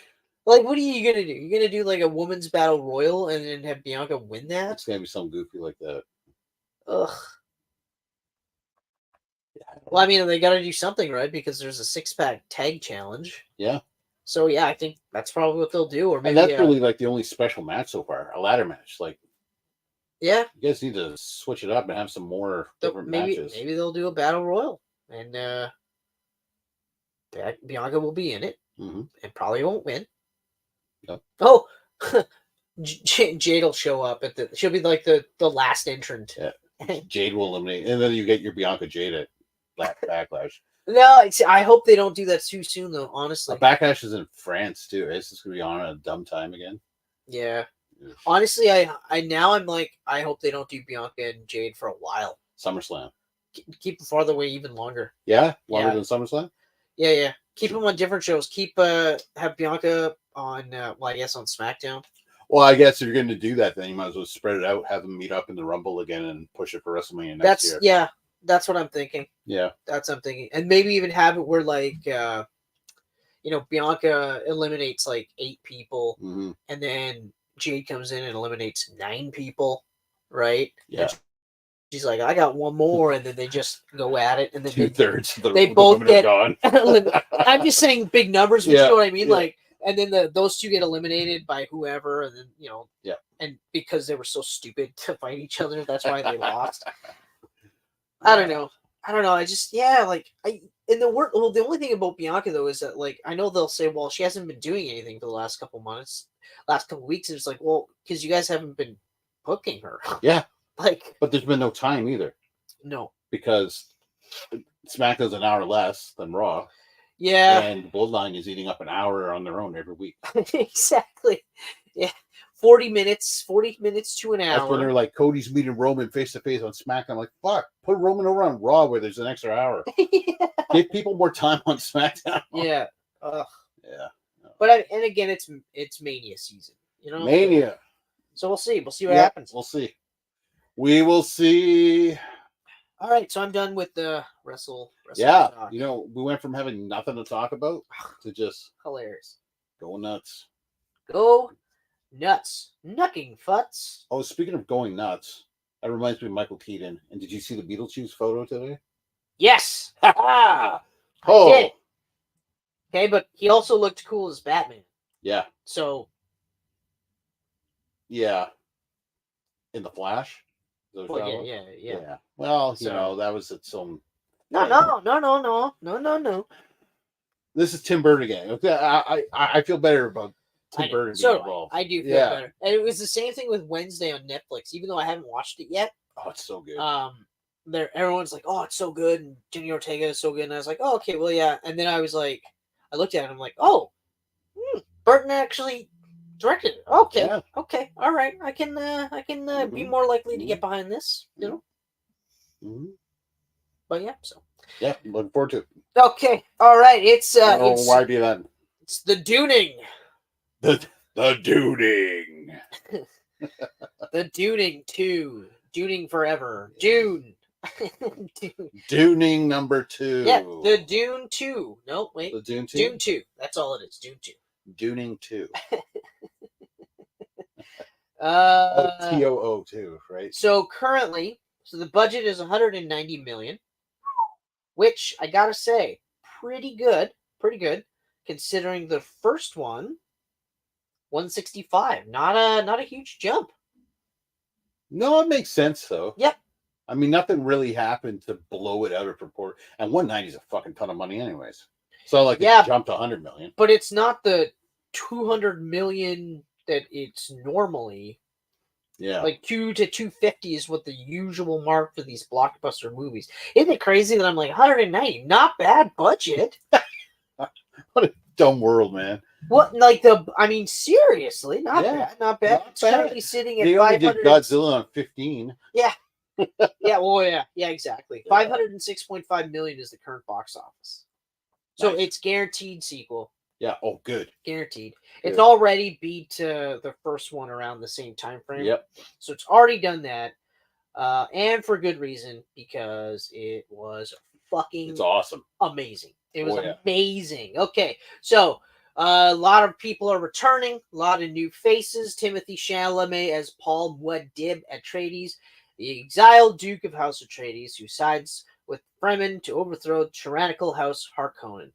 what are you going to do? You're going to do like a women's battle royal and then have Bianca win that? It's going to be something goofy like that. Ugh. Well, I mean, they got to do something, right? Because there's a 6-pack tag challenge. Yeah. So, yeah, I think that's probably what they'll do. Or maybe, and that's really like the only special match so far, a ladder match. Like, yeah, you guys need to switch it up and have some more different matches. Maybe they'll do a battle royal, and Bianca will be in it, and probably won't win. Yep. Oh, Jade will show up she'll be like the last entrant. Yeah. Jade will eliminate, and then you get your Bianca Jade at Backlash. No, I hope they don't do that too soon, though. Honestly, Backlash is in France too. It's just gonna be on at a dumb time again. Yeah. Honestly, I'm like, I hope they don't do Bianca and Jade for a while. SummerSlam. Keep them farther away even longer. Yeah, longer than SummerSlam. Yeah. Keep them on different shows. Have Bianca on, I guess on SmackDown. Well, I guess if you're going to do that, then you might as well spread it out, have them meet up in the Rumble again, and push it for WrestleMania next year. Yeah, that's what I'm thinking. Yeah, that's what I'm thinking, and maybe even have it where Bianca eliminates like 8 people, and then Jade comes in and eliminates 9 people, right? Yeah. And she's like, I got one more, and then they just go at it, and then 2/3 they both get gone. I'm just saying big numbers, but you know what I mean? Yeah. Like And then those two get eliminated by whoever, and then Yeah. And because they were so stupid to fight each other, that's why they lost. I don't know. I just the only thing about Bianca though is that like I know they'll say, well, she hasn't been doing anything for the last couple months, last couple weeks. And it's like, well, because you guys haven't been booking her. Yeah. Like, but there's been no time either. No. Because SmackDown's an hour less than Raw. Yeah. And Bloodline is eating up an hour on their own every week. Exactly. Yeah. 40 minutes to an hour. That's when they're like, Cody's meeting Roman face to face on SmackDown. I'm like, fuck, put Roman over on Raw where there's an extra hour. Yeah. Give people more time on SmackDown. Yeah. Yeah. But and again, it's Mania season. Mania. So we'll see. We'll see what happens. We'll see. We will see. All right, so I'm done with the wrestle yeah, talk. We went from having nothing to talk about to just hilarious. Go nuts. Go nuts. Knucking futs. Oh, speaking of going nuts, that reminds me of Michael Keaton. And did you see the Beetlejuice photo today? Yes. I did. Okay, but he also looked cool as Batman. Yeah. So. Yeah. In the Flash? Well, yeah. Well, that was at some. No. This is Tim Burton again. Okay, I feel better about Tim Burton being involved. I do feel better. And it was the same thing with Wednesday on Netflix, even though I haven't watched it yet. Oh, it's so good. Everyone's like, oh, it's so good, and Jenny Ortega is so good, and I was like, oh, okay, well, yeah. And then I was like, I looked at it, and I'm like, oh, Burton actually directed it. Okay, yeah. Okay, all right. I can be more likely to get behind this, Mm-hmm. But yeah, so yeah, looking forward to it. Okay, all right. It's why do that? It's the Duning. The Duning. The Duning 2. Duning forever. Dune. Duning number 2. Yeah, the Dune 2. No, wait. The Dune 2? Dune 2. That's all it is. Dune 2. Duning 2. TOO 2, right? So currently, the budget is 190 million, which I gotta say, pretty good, considering the first one, 165. Not a huge jump. No, it makes sense though. Yep. I mean, nothing really happened to blow it out of proportion, and 190 is a fucking ton of money, anyways. So it jumped to 100 million. But it's not the 200 million that it's normally. Yeah. Like 2 to 250 is what the usual mark for these blockbuster movies. Isn't it crazy that I'm like 190? Not bad budget. What a dumb world, man. What seriously, not bad. Not bad. It's currently sitting at 500. They only did Godzilla on 15. Yeah. Yeah, exactly. 506.5 million is the current box office. So it's guaranteed sequel. Yeah. Oh, good. Guaranteed. Good. It's already beat the first one around the same time frame. Yep. So it's already done that, and for good reason, because it was fucking. It's awesome. Amazing. It was amazing. Okay, so a lot of people are returning. A lot of new faces. Timothée Chalamet as Paul Muad'Dib Atreides, the exiled Duke of House Atreides, who sides with Fremen to overthrow tyrannical House Harkonnen.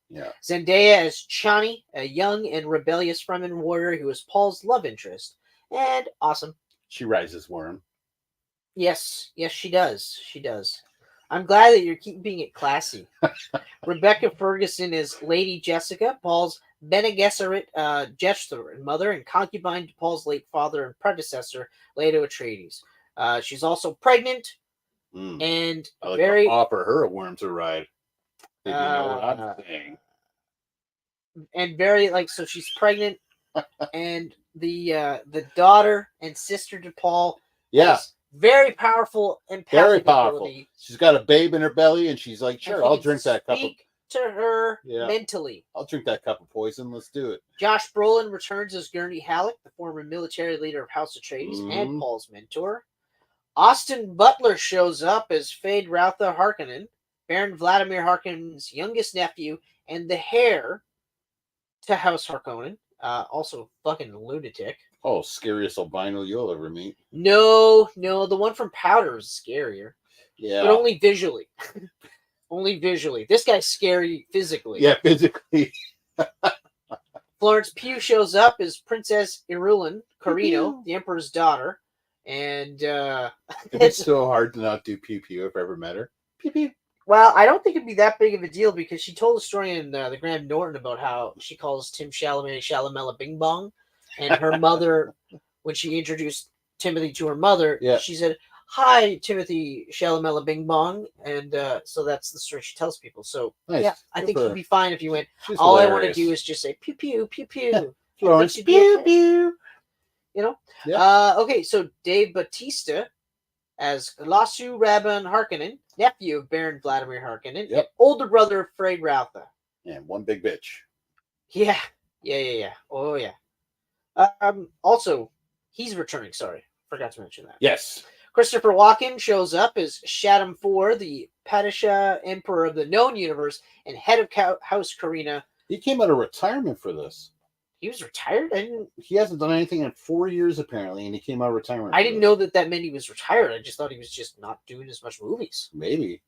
Yeah. Zendaya as Chani, a young and rebellious Fremen warrior who is Paul's love interest. And awesome. She rises worm. Yes, she does. I'm glad that you're keeping it classy. Rebecca Ferguson is Lady Jessica, Paul's Bene Gesserit Jethro, mother and concubine to Paul's late father and predecessor, Leto Atreides. She's also pregnant. And I like to offer her a worm to ride. If you know what I'm saying. And so she's pregnant, and the daughter and sister to Paul. Yes. Very powerful and very powerful. Ability. She's got a babe in her belly, and she's like, "Sure, I'll drink that cup." To her mentally. I'll drink that cup of poison. Let's do it. Josh Brolin returns as Gurney Halleck, the former military leader of House Atreides and Paul's mentor. Austin Butler shows up as Fade Rautha Harkonnen, Baron Vladimir Harkonnen's youngest nephew, and the heir to House Harkonnen. Also fucking lunatic. Oh, scariest albino you'll ever meet. No, the one from Powder is scarier. Yeah. But only visually. Only visually. This guy's scary physically. Yeah, physically. Florence Pugh shows up as Princess Irulan Carino, the Emperor's daughter, and it's so hard to not do pew pew if I ever met her. Pew pew. Well, I don't think it'd be that big of a deal because she told a story in the Graham Norton about how she calls Tim Chalamet Shalamella Bing Bong, and her mother, when she introduced Timothy to her mother, she said, "Hi, Timothy Shalamella Bing Bong," and so that's the story she tells people. So nice. Yeah, I think you'd be fine if you went. She's all hilarious. I want to do is just say pew pew pew pew. Florence pew pew. You know. Okay, so Dave Bautista as Lasu Rabban Harkonnen, nephew of Baron Vladimir Harkonnen, and older brother of Frey Rautha. And one big bitch. Yeah. Oh yeah. Also, he's returning. Sorry, forgot to mention that. Yes. Christopher Walken shows up as Shaddam IV, the Padishah Emperor of the known universe and head of House Carina. He came out of retirement for this. He was retired? He hasn't done anything in 4 years, apparently, and he came out of retirement. I didn't know that meant he was retired. I just thought he was just not doing as much movies. Maybe.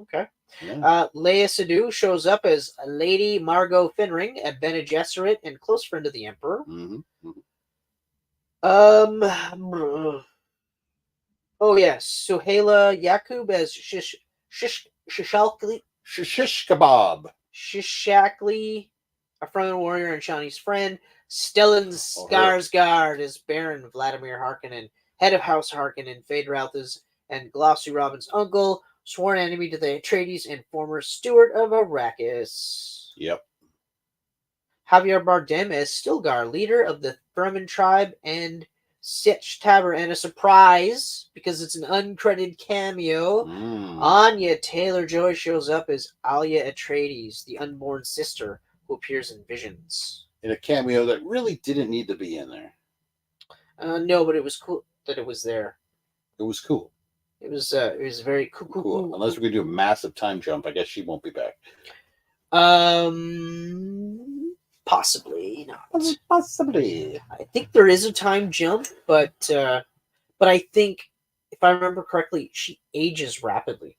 Okay. Yeah. Leia Sadu shows up as Lady Margot Finring, a Bene Gesserit and close friend of the Emperor. Oh, yes. Suhaila Yakub as Shishakli. Shish kebab. Shishakli, a Fremen warrior and Shani's friend. Stellan Skarsgård as Baron Vladimir Harkonnen, head of House Harkonnen, Fade Rautha's and Glossu Robin's uncle, sworn enemy to the Atreides and former steward of Arrakis. Yep. Javier Bardem as Stilgar, leader of the Fremen tribe, and Sitch Tabor, and a surprise, because it's an uncredited cameo, Anya Taylor-Joy shows up as Alia Atreides, the unborn sister who appears in visions. In a cameo that really didn't need to be in there. No, but it was cool that it was there. It was cool. It was very cool. Unless we're going to do a massive time jump, I guess she won't be back. Possibly not. Possibly. I think there is a time jump, but I think, if I remember correctly, she ages rapidly.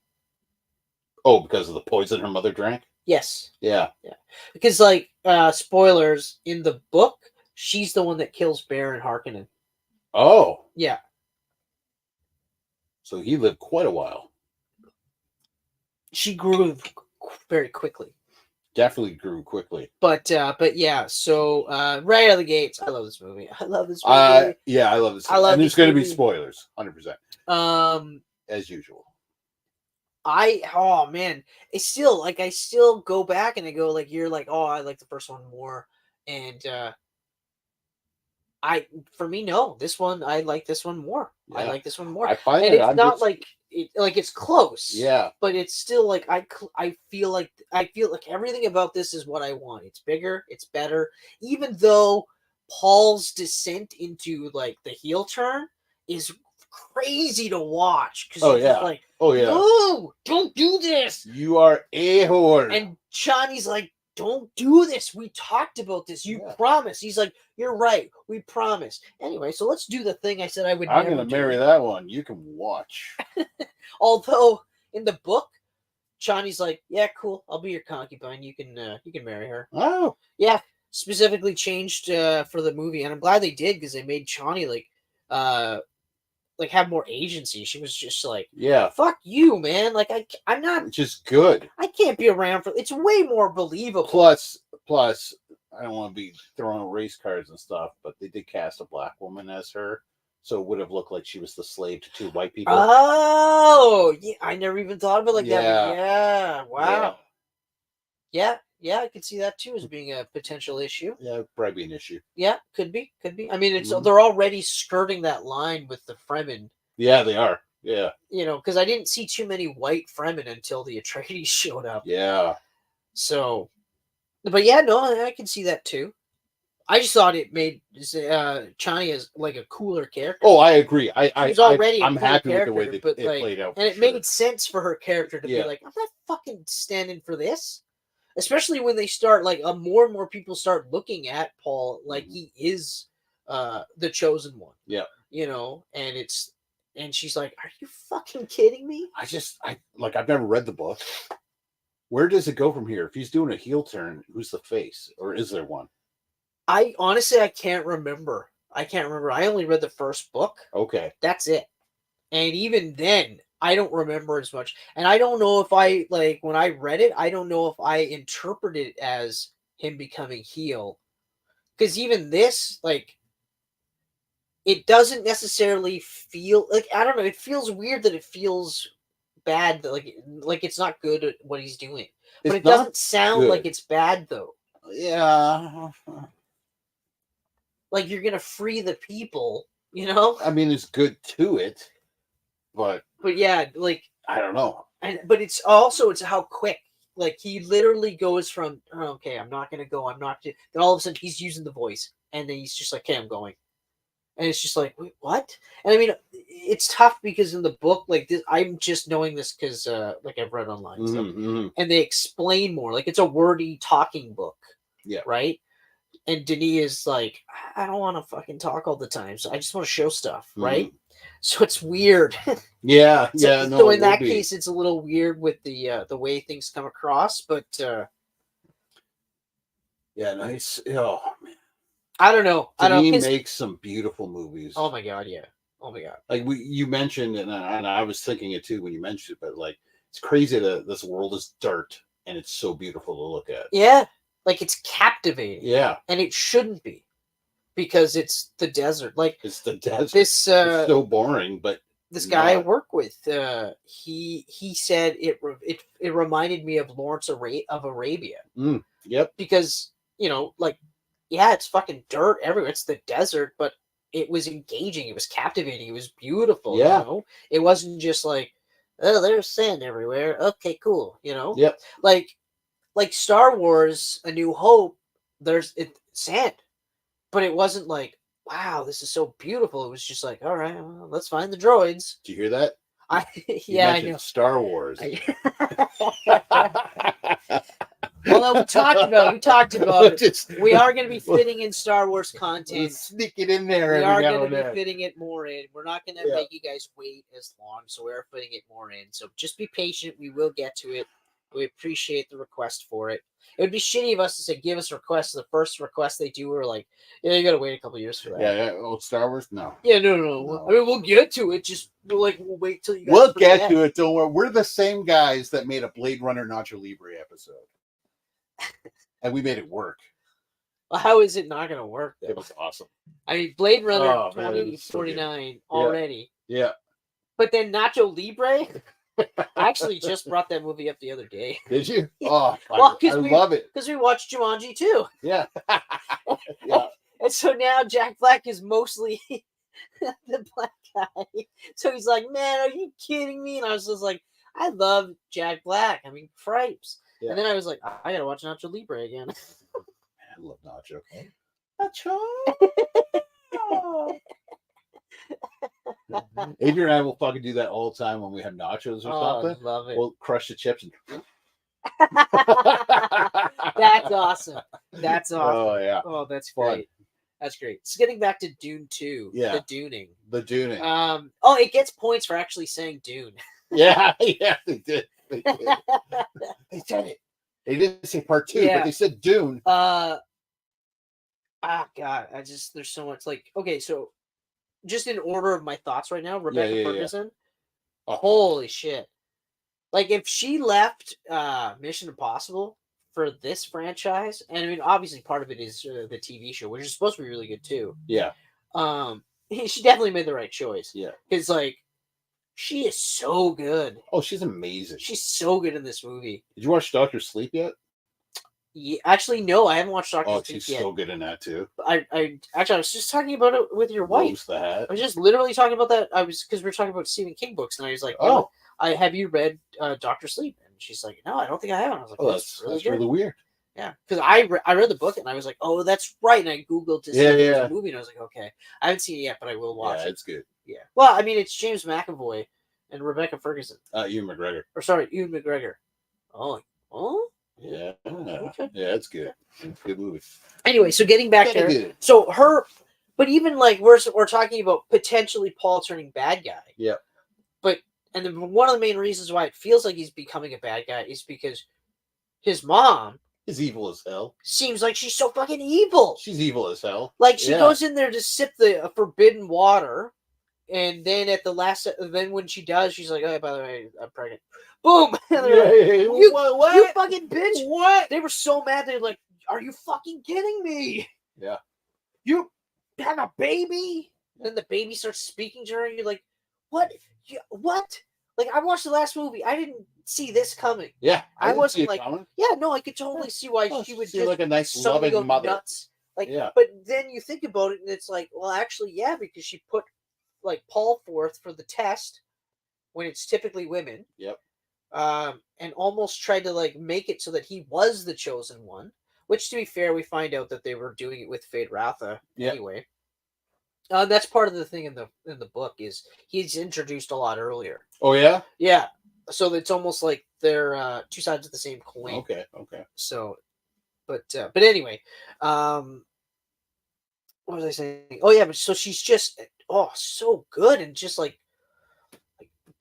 Oh, because of the poison her mother drank? Yes. Yeah. Because, like, spoilers, in the book, she's the one that kills Baron Harkonnen. Oh. Yeah. So he lived quite a while. She grew very quickly. Definitely grew quickly. But yeah, so right out of the gates, I love this movie. I love this movie. Yeah, I love this. And there's going to be spoilers, 100%. As usual. Oh man, it's still like I still go back and I go like you're like, oh, I like the first one more, and for me no, this one I like this one more. Yeah. I like this one more. I find and it's not like it's close. Yeah, but it's still like I feel like everything about this is what I want. It's bigger, it's better, even though Paul's descent into like the heel turn is crazy to watch because like, no, don't do this. You are a whore. And Chani's like, don't do this. We talked about this. You promised. He's like, you're right. We promised. Anyway, so let's do the thing I said I would. I'm going to marry that one. You can watch. Although in the book, Chani's like, yeah, cool. I'll be your concubine. You can marry her. Oh, yeah. Specifically changed for the movie, and I'm glad they did because they made Chani like have more agency. She was just like, yeah, fuck you, man. Like I'm not. Which is good. I can't be around for. It's way more believable. Plus, I don't want to be throwing race cards and stuff, but they did cast a black woman as her, so it would have looked like she was the slave to two white people. Oh, yeah, I never even thought of it like that. Yeah, wow. Yeah, I could see that too as being a potential issue. Yeah, probably be an issue. Yeah, could be. I mean, they're already skirting that line with the Fremen. Yeah, they are. Yeah. You know, because I didn't see too many white Fremen until the Atreides showed up. Yeah. So, but yeah, no, I can see that too. I just thought it made Chani as like a cooler character. Oh, I agree. I'm happy with the way it played out. And it made sense for her character to be like, I'm not fucking standing for this. Especially when they start like more and more people start looking at Paul like he is the chosen one. Yeah. You know, and she's like, are you fucking kidding me? I've never read the book. Where does it go from here? If he's doing a heel turn, who's the face? Or is there one? I honestly, I can't remember. I only read the first book. Okay. That's it. And even then, I don't remember as much. And I don't know if I, like, when I read it, I don't know if I interpreted it as him becoming heel. Because even this, like, it doesn't necessarily feel like, I don't know, it feels weird that it feels bad, that like it's not good at what he's doing. But it doesn't sound like it's bad though. Yeah. Like you're gonna free the people, you know? I mean, it's good to it, but yeah, like I don't know. But it's also how quick. Like he literally goes from okay, I'm not gonna go, I'm not. Then all of a sudden he's using the voice, and then he's just like, okay, I'm going, and it's just like, wait, what? And I mean, it's tough because in the book, like this, I'm just knowing this because like I've read online stuff, and they explain more. Like it's a wordy talking book, yeah, right. And Denis is like, I don't want to fucking talk all the time, so I just want to show stuff, right? So it's weird. Yeah, so, no. So in that case, it's a little weird with the way things come across, but yeah, nice. Oh man, I don't know. Denis makes some beautiful movies. Oh my god, yeah. Oh my god. Like you mentioned, and I was thinking it too when you mentioned it, but like it's crazy that this world is dirt and it's so beautiful to look at. Yeah, like it's captivating. Yeah, and it shouldn't be. Because it's the desert, like it's the desert. This it's so boring, but this guy I work with, he said it reminded me of Lawrence of Arabia. Yep. Because like, yeah, it's fucking dirt everywhere. It's the desert, but it was engaging. It was captivating. It was beautiful. Yeah. You know? It wasn't just like, oh, there's sand everywhere. Okay, cool. You know. Yep. Like Star Wars: A New Hope. There's sand. But it wasn't like, wow, this is so beautiful. It was just like, all right, well, let's find the droids. Do you hear that? I know. Star Wars. Although we talked about it. We are going to be fitting in Star Wars content. Sneak it in there. We are going to be fitting it more in. We're not going to make you guys wait as long, so we're fitting it more in. So just be patient. We will get to it. We appreciate the request for it. It would be shitty of us to say, give us requests. The first request they do, we're like, yeah, you got to wait a couple years for that. Yeah. Oh, Star Wars? No. Yeah, no. I mean, we'll get to it. Just we'll wait till you guys We'll get to it. Don't worry. We're the same guys that made a Blade Runner Nacho Libre episode. And we made it work. Well, how is it not going to work, though? It was awesome. I mean, Blade Runner 2049 already. Yeah. But then Nacho Libre? I actually just brought that movie up the other day. Did you? Oh, well, I love it. Because we watched Jumanji too. Yeah. Yeah. And so now Jack Black is mostly the black guy. So he's like, man, are you kidding me? And I was just like, I love Jack Black. I mean, cripes. Yeah. And then I was like, I got to watch Nacho Libre again. I love Nacho. Nacho! Adrian and I will fucking do that all the time when we have nachos or something. I love it. We'll crush the chips and That's awesome. That's awesome. Oh yeah. Oh, that's great. That's great. So getting back to Dune 2. Yeah. The Duning. The Duning. Oh, it gets points for actually saying Dune. Yeah, they did. They said it. They didn't say part 2, but they said Dune. God, there's so much okay, so just in order of my thoughts right now, Rebecca Ferguson. Yeah. Holy shit. Like if she left Mission Impossible for this franchise, and I mean obviously part of it is the TV show, which is supposed to be really good too. Yeah. She definitely made the right choice. Yeah. Because she is so good. Oh, she's amazing. She's so good in this movie. Did you watch Dr. Sleep yet? Yeah, actually, no, I haven't watched Dr. Sleep yet. Oh, she's so good in that too. I was just talking about it with your wife. Rose the Hat. I was just literally talking about that. Because we were talking about Stephen King books, and I was like, "Oh, have you read Dr. Sleep?" And she's like, "No, I don't think I have." And I was like, "Oh, that's really weird." Yeah, because I read the book and I was like, "Oh, that's right," and I googled to see the movie, and I was like, "Okay, I haven't seen it yet, but I will watch it." Yeah, it's good. Yeah, well, I mean, it's James McAvoy and Rebecca Ferguson. Ewan McGregor. Ewan McGregor. Oh. Yeah. Okay. Yeah, it's good. It's a good movie. Anyway, so getting back there. So but even we're talking about potentially Paul turning bad guy. Yeah. And one of the main reasons why it feels like he's becoming a bad guy is because his mom is evil as hell. Seems like she's so fucking evil. She's evil as hell. Like she goes in there to sip the forbidden water, and then at the last, then when she does, she's like, "Oh, by the way, I'm pregnant." Boom! And they're like, what? You fucking bitch! What? They were so mad. They're like, "Are you fucking kidding me? Yeah. You have a baby?" And then the baby starts speaking to her, and you're like, "What? What?" Like I watched the last movie, I didn't see this coming. Yeah, I wasn't like, yeah, no, I could totally see why she would just like a nice loving mother. Nuts. Like, but then you think about it, and it's like, well, actually, yeah, because she put like Paul forth for the test when it's typically women. Yep. And almost tried to like make it so that he was the chosen one. Which, to be fair, we find out that they were doing it with Fade Ratha anyway. That's part of the thing in the book is he's introduced a lot earlier. Oh yeah. Yeah. So it's almost like they're two sides of the same coin. Okay. So, but anyway, what was I saying? Oh yeah, but so she's just so good and just like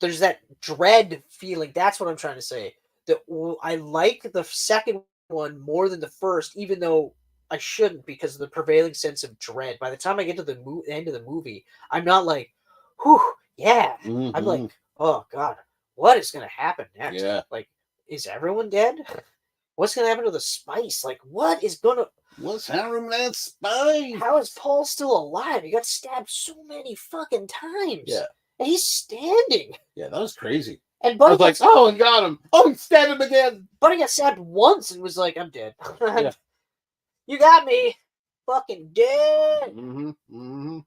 there's that dread feeling. That's what I'm trying to say. That I like the second one more than the first, even though I shouldn't because of the prevailing sense of dread. By the time I get to the end of the movie, I'm not like, whew, yeah. Mm-hmm. I'm like, oh god, what is going to happen next? Yeah. Like, is everyone dead? What's going to happen to the spice? Like, what's happening to that spice? How is Paul still alive? He got stabbed so many fucking times. Yeah. And he's standing. Yeah, that was crazy. And Buddy I was like, oh, and got him. Oh, and stabbed him again. Buddy got stabbed once and was like, I'm dead. Yeah. You got me. Fucking dead. Mm-hmm.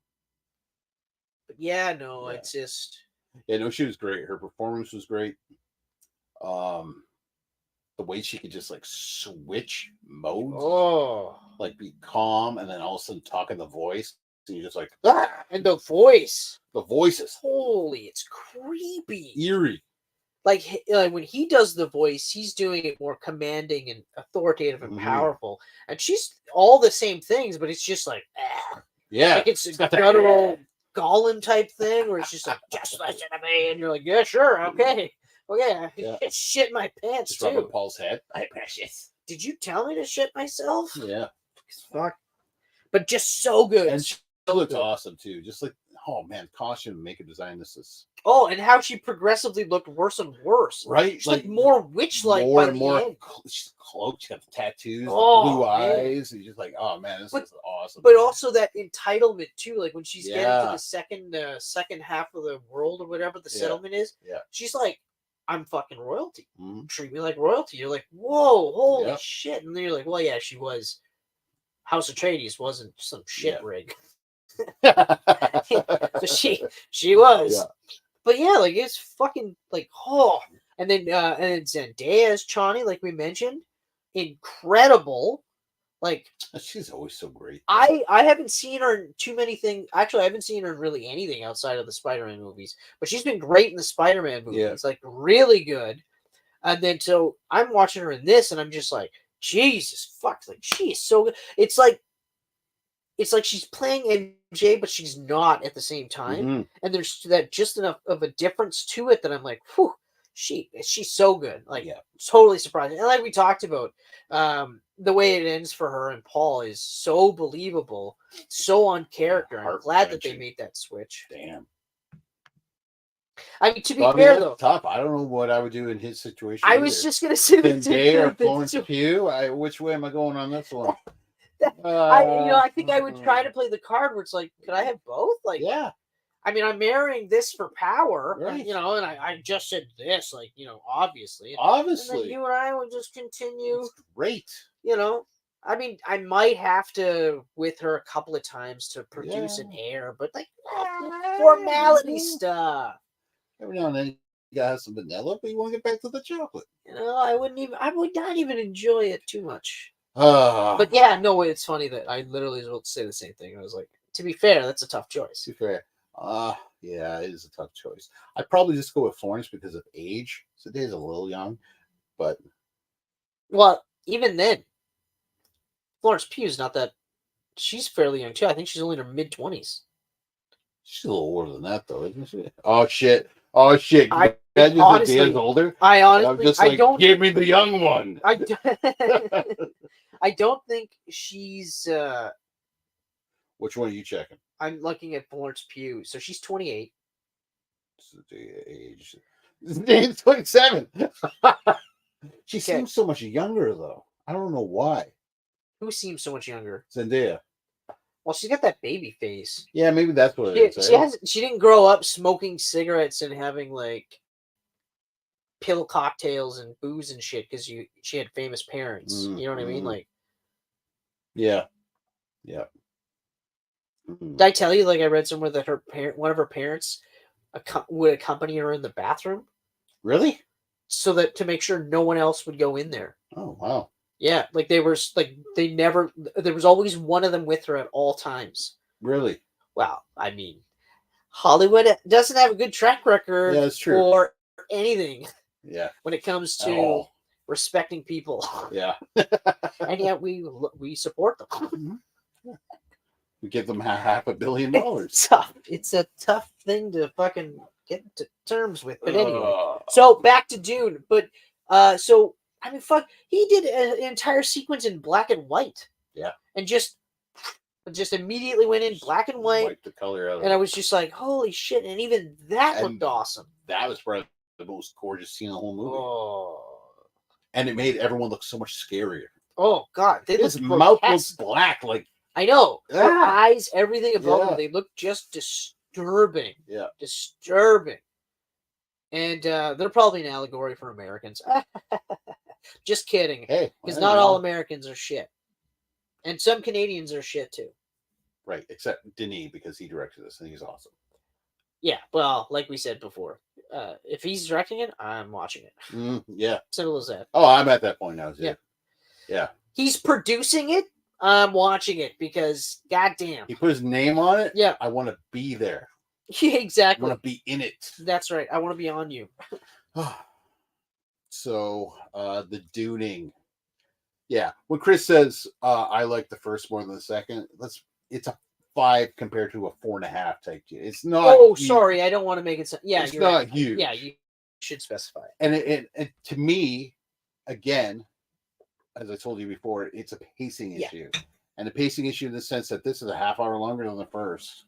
But yeah, no, it's just... Yeah, no, she was great. Her performance was great. The way she could just like switch modes. Oh. Like be calm and then all of a sudden talk in the voice. And you're just like, ah! And the voice. The voices. Holy, it's creepy. Eerie. Like when he does the voice, he's doing it more commanding and authoritative and powerful. And she's all the same things, but it's just like, yeah. Like it's a guttural Gollum type thing where it's just like, just listen to me. And you're like, yeah, sure, okay. Okay, I shit my pants just too. rubbing Paul's head. My precious. Did you tell me to shit myself? Yeah. Fuck. But just so good. And she looks awesome too. Just like, oh man, costume and makeup design. This is. Oh, and how she progressively looked worse and worse. Right? She's like more witch-like more by and the more end. She's cloaked. She got the tattoos, blue eyes. And you're just like, oh man, this is awesome. But also that entitlement too. Like when she's getting to the second half of the world or whatever the settlement is. Yeah. She's like, I'm fucking royalty. Mm-hmm. Treat me like royalty. You're like, whoa, holy shit. And then you're like, well, yeah, she was. House Atreides wasn't some shit rig. So she was. Yeah. But yeah, like it's fucking like and then Zendaya as Chani, like we mentioned, incredible. Like she's always so great. I haven't seen her in too many things. Actually, I haven't seen her in really anything outside of the Spider-Man movies. But she's been great in the Spider-Man movies. Yeah. It's like really good. And then so I'm watching her in this, and I'm just like, Jesus fuck, like she is so good. It's like she's playing MJ, but she's not at the same time. Mm-hmm. And there's that just enough of a difference to it that I'm like, whew, she's so good. Like totally surprising. And like we talked about, the way it ends for her and Paul is so believable, so on character. I'm glad that they made that switch. Damn. I mean, to be fair though, tough. I don't know what I would do in his situation. I was just gonna say Zendaya or Florence Pugh. Which way am I going on this one? I think I would try to play the card where it's like, could I have both? Like, yeah. I mean, I'm marrying this for power, right. And I just said this, like, obviously. And then you and I would just continue. That's great. I mean, I might have to with her a couple of times to produce an heir, but like formality stuff. Every now and then you gotta have some vanilla, but you want to get back to the chocolate. I would not even enjoy it too much. But yeah, no, it's funny that I literally was about to say the same thing. I was like, to be fair, that's a tough choice. To be fair. Yeah, it is a tough choice. I'd probably just go with Florence because of age. Zendaya's a little young, but well, even then, Florence Pugh's not that. She's fairly young too. I think she's only in her mid-20s. She's a little older than that, though, isn't she? Oh shit! Imagine honestly, Zendaya's older. I honestly, I'm just I like, don't. give me the young one. I don't think she's. Which one are you checking? I'm looking at Florence Pugh, so she's 28. Zendaya age. Zendaya's 27. She Okay. seems so much younger though. I don't know why. Who seems so much younger? Zendaya. Well, she's got that baby face. Yeah, maybe that's what it is. She didn't grow up smoking cigarettes and having like pill cocktails and booze and shit because she had famous parents. You know what I mean? Like, yeah. did I tell you? Like, I read somewhere that one of her parents, would accompany her in the bathroom. Really? So that to make sure no one else would go in there. Oh wow. Yeah, like there was always one of them with her at all times. Really? Well, I mean, Hollywood doesn't have a good track record for anything. Yeah. When it comes to respecting people. Yeah. And yet we support them. We give them $500 million. It's tough. It's a tough thing to fucking get to terms with. But anyway, so back to Dune. But so I mean, fuck, he did an entire sequence in black and white. Yeah. And just immediately went in black and white. Wipe the color out. And I was just like, holy shit! And even that looked awesome. That was probably the most gorgeous scene in the whole movie. Oh. And it made everyone look so much scarier. Oh god, his mouth was black, like. I know. Her eyes, everything about them, they look just disturbing. Yeah. Disturbing. And they're probably an allegory for Americans. Just kidding. Hey. Because not all Americans are shit. And some Canadians are shit too. Right. Except Denis, because he directed this and he's awesome. Yeah. Well, like we said before, if he's directing it, I'm watching it. Yeah. Simple as that. Oh, I'm at that point now. Yeah. Yeah. He's producing it. I'm watching it because, goddamn, he put his name on it. Yeah, I want to be there. Yeah, exactly. I want to be in it. That's right. I want to be on you. So, the Duning. Yeah, when Chris says I like the first more than the second, it's a 5 compared to a 4.5 type. It's not. Oh, huge. Sorry, I don't want to make it. Yeah, it's not right. huge. Yeah, you should specify. And it to me, again, as I told you before, it's a pacing issue. And the pacing issue in the sense that this is a half hour longer than the first.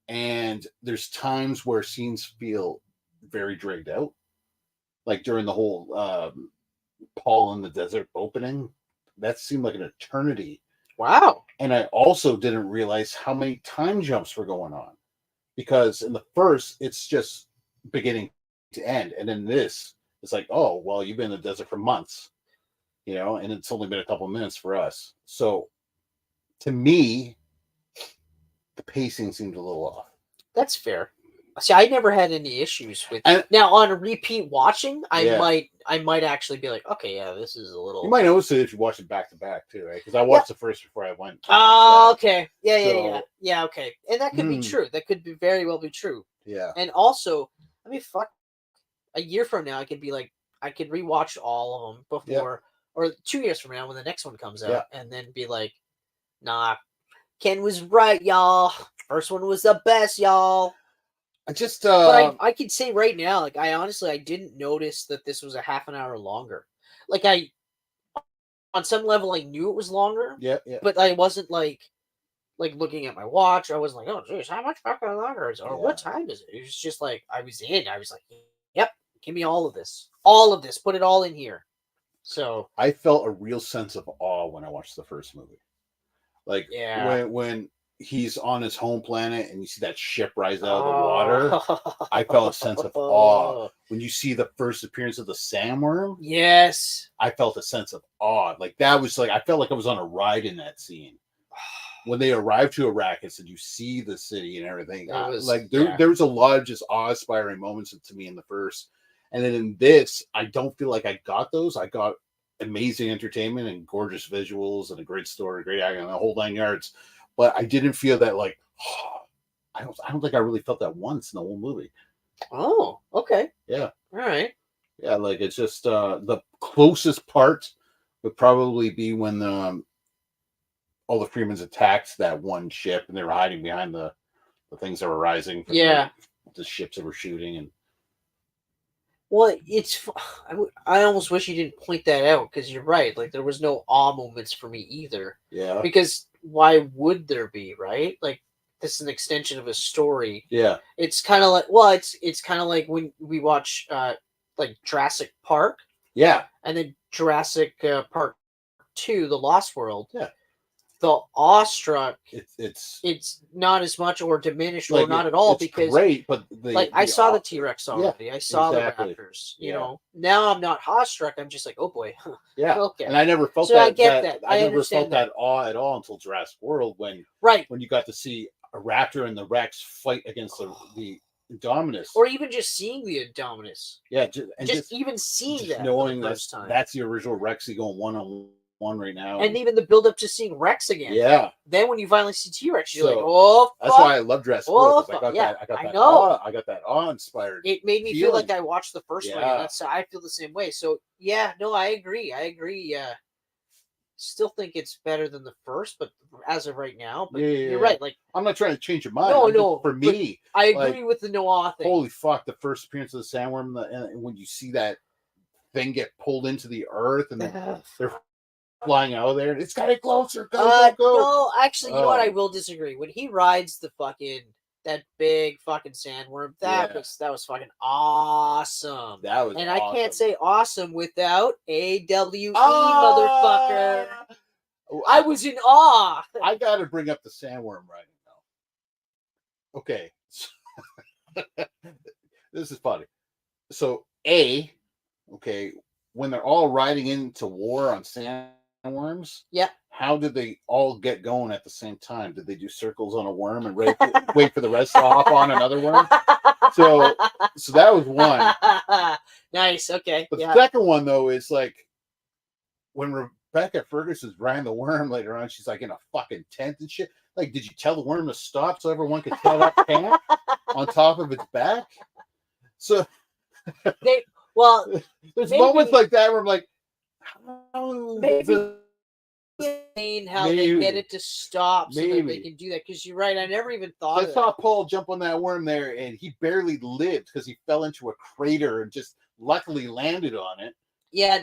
And there's times where scenes feel very dragged out. Like during the whole Paul in the desert opening. That seemed like an eternity. Wow. And I also didn't realize how many time jumps were going on. Because in the first, it's just beginning to end. And in this, it's like, oh, well, you've been in the desert for months. You know, and it's only been a couple minutes for us. So, to me, the pacing seems a little off. That's fair. See, I never had any issues with it. Now on a repeat watching, I might actually be like, okay, yeah, this is a little. You might notice it if you watch it back to back too, right? Because I watched the first before I went. Oh, okay, yeah, okay, and that could be true. That could be very well be true. Yeah, and also, I mean, fuck, a year from now, I could be like, I could rewatch all of them before. Yeah. Or 2 years from now when the next one comes out, and then be like, nah, Ken was right, y'all. First one was the best, y'all. I just but I could say right now, like I didn't notice that this was a half an hour longer. Like on some level I knew it was longer. Yeah. But I wasn't like looking at my watch. I wasn't like, oh geez, how much fucking longer is it? Or what time is it? It was just like I was like, yep, give me all of this. All of this. Put it all in here. So I felt a real sense of awe when I watched the first movie. Like when he's on his home planet and you see that ship rise out of the water, I felt a sense of awe. When you see the first appearance of the sandworm, yes, I felt a sense of awe. Like that was like I felt like I was on a ride in that scene. When they arrive to Arrakis and you see the city and everything, there was a lot of just awe-inspiring moments to me in the first. And then in this, I don't feel like I got those. I got amazing entertainment and gorgeous visuals and a great story, great acting, and the whole 9 yards. But I didn't feel that like, I don't think I really felt that once in the whole movie. Oh, okay. Yeah. All right. Yeah, like it's just the closest part would probably be when all the Freemans attacked that one ship and they were hiding behind the things that were rising from the ships that were shooting. And Well, I almost wish you didn't point that out because you're right. Like there was no awe moments for me either. Yeah. Because why would there be, right? Like this is an extension of a story. Yeah. It's kind of like it's kind of like when we watch like Jurassic Park. Yeah. And then Jurassic Park 2, The Lost World. Yeah. The awestruck, it's not as much or diminished like or not at all it's because great, but I saw the T-Rex already. I saw exactly. the raptors. You know, now I'm not awestruck. I'm just like, oh boy. Yeah. Okay. And I never felt so that. I get that. I never felt that awe at all until Jurassic World when you got to see a raptor and the Rex fight against the Indominus, or even just seeing the Indominus. Yeah, just even seeing just that, knowing that's the original Rexy going one-on-one right now, and even the build up to seeing Rex again. Yeah. Then when you finally see T-Rex, you're like, oh, fuck. That's why I love Jurassic World. I got that awe-inspired. It made me feel like I watched the first one. And I feel the same way. So yeah, no, I agree. Still think it's better than the first, but as of right now, but you're right. Like I'm not trying to change your mind. No, for me, I agree with the Noah thing. Holy fuck! The first appearance of the sandworm, and when you see that thing get pulled into the earth, and then they're flying out of there, it's got it closer. Go. No, actually, you know what? I will disagree. When he rides that big fucking sandworm, that was fucking awesome. That was, and awesome. I can't say awesome without AWE, motherfucker. I was in awe. I got to bring up the sandworm right now. Okay, this is funny. So when they're all riding into war on sandworms, how did they all get going at the same time? Did they do circles on a worm and wait for the rest to hop on another worm? So that was one. Nice. Okay. The second one though is like when Rebecca Ferguson's riding the worm later on. She's like in a fucking tent and shit. Like, did you tell the worm to stop so everyone could tell that pant on top of its back? So there's moments like that where I'm like, how they get it to stop so that they can do that, because you're right, I never even thought I saw Paul jump on that worm there and he barely lived because he fell into a crater and just luckily landed on it.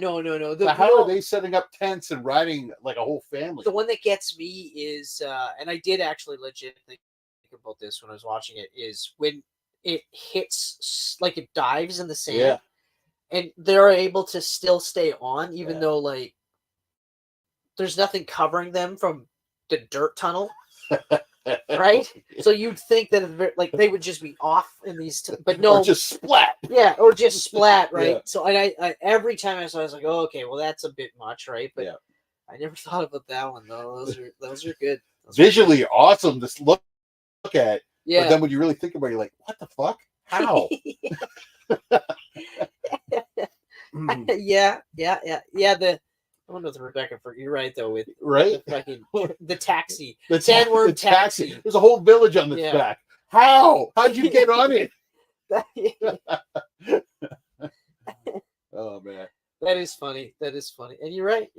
No. How are they setting up tents and riding like a whole family? The one that gets me is and I did actually legit think about this when I was watching it, is when it hits, like it dives in the sand and they're able to still stay on even though like there's nothing covering them from the dirt tunnel, right? So you'd think that like they would just be off in these, but no, or just splat. Yeah, or just splat, right? So and I every time I saw, I was like, oh, okay, well that's a bit much, right? But I never thought about that one though. Those are good. Visually awesome to look at. Yeah. But then when you really think about it, you're like, what the fuck? How? I wonder with Rebecca, you're right though, with the fucking the taxi, the sandworm taxi. There's a whole village on this back. How'd you get on it? Oh man, that is funny. And you're right.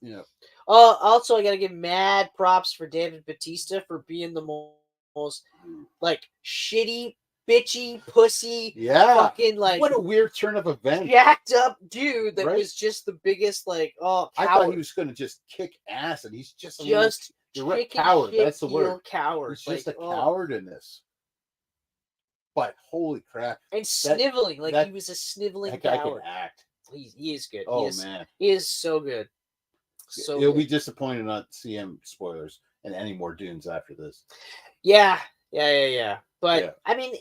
Yeah. Also, I gotta give mad props for David Bautista for being the most like shitty, bitchy, pussy, fucking like what a weird turn of events. Jacked up dude that was just the biggest like I thought he was gonna just kick ass, and he's just a coward. That's the word. Coward. He's just a coward in this. But holy crap! And sniveling, like he was a sniveling that guy coward. Can act. He is good. Oh man, he is so good. You'll be disappointed not to see him. Spoilers and any more Dunes after this. Yeah. But I mean,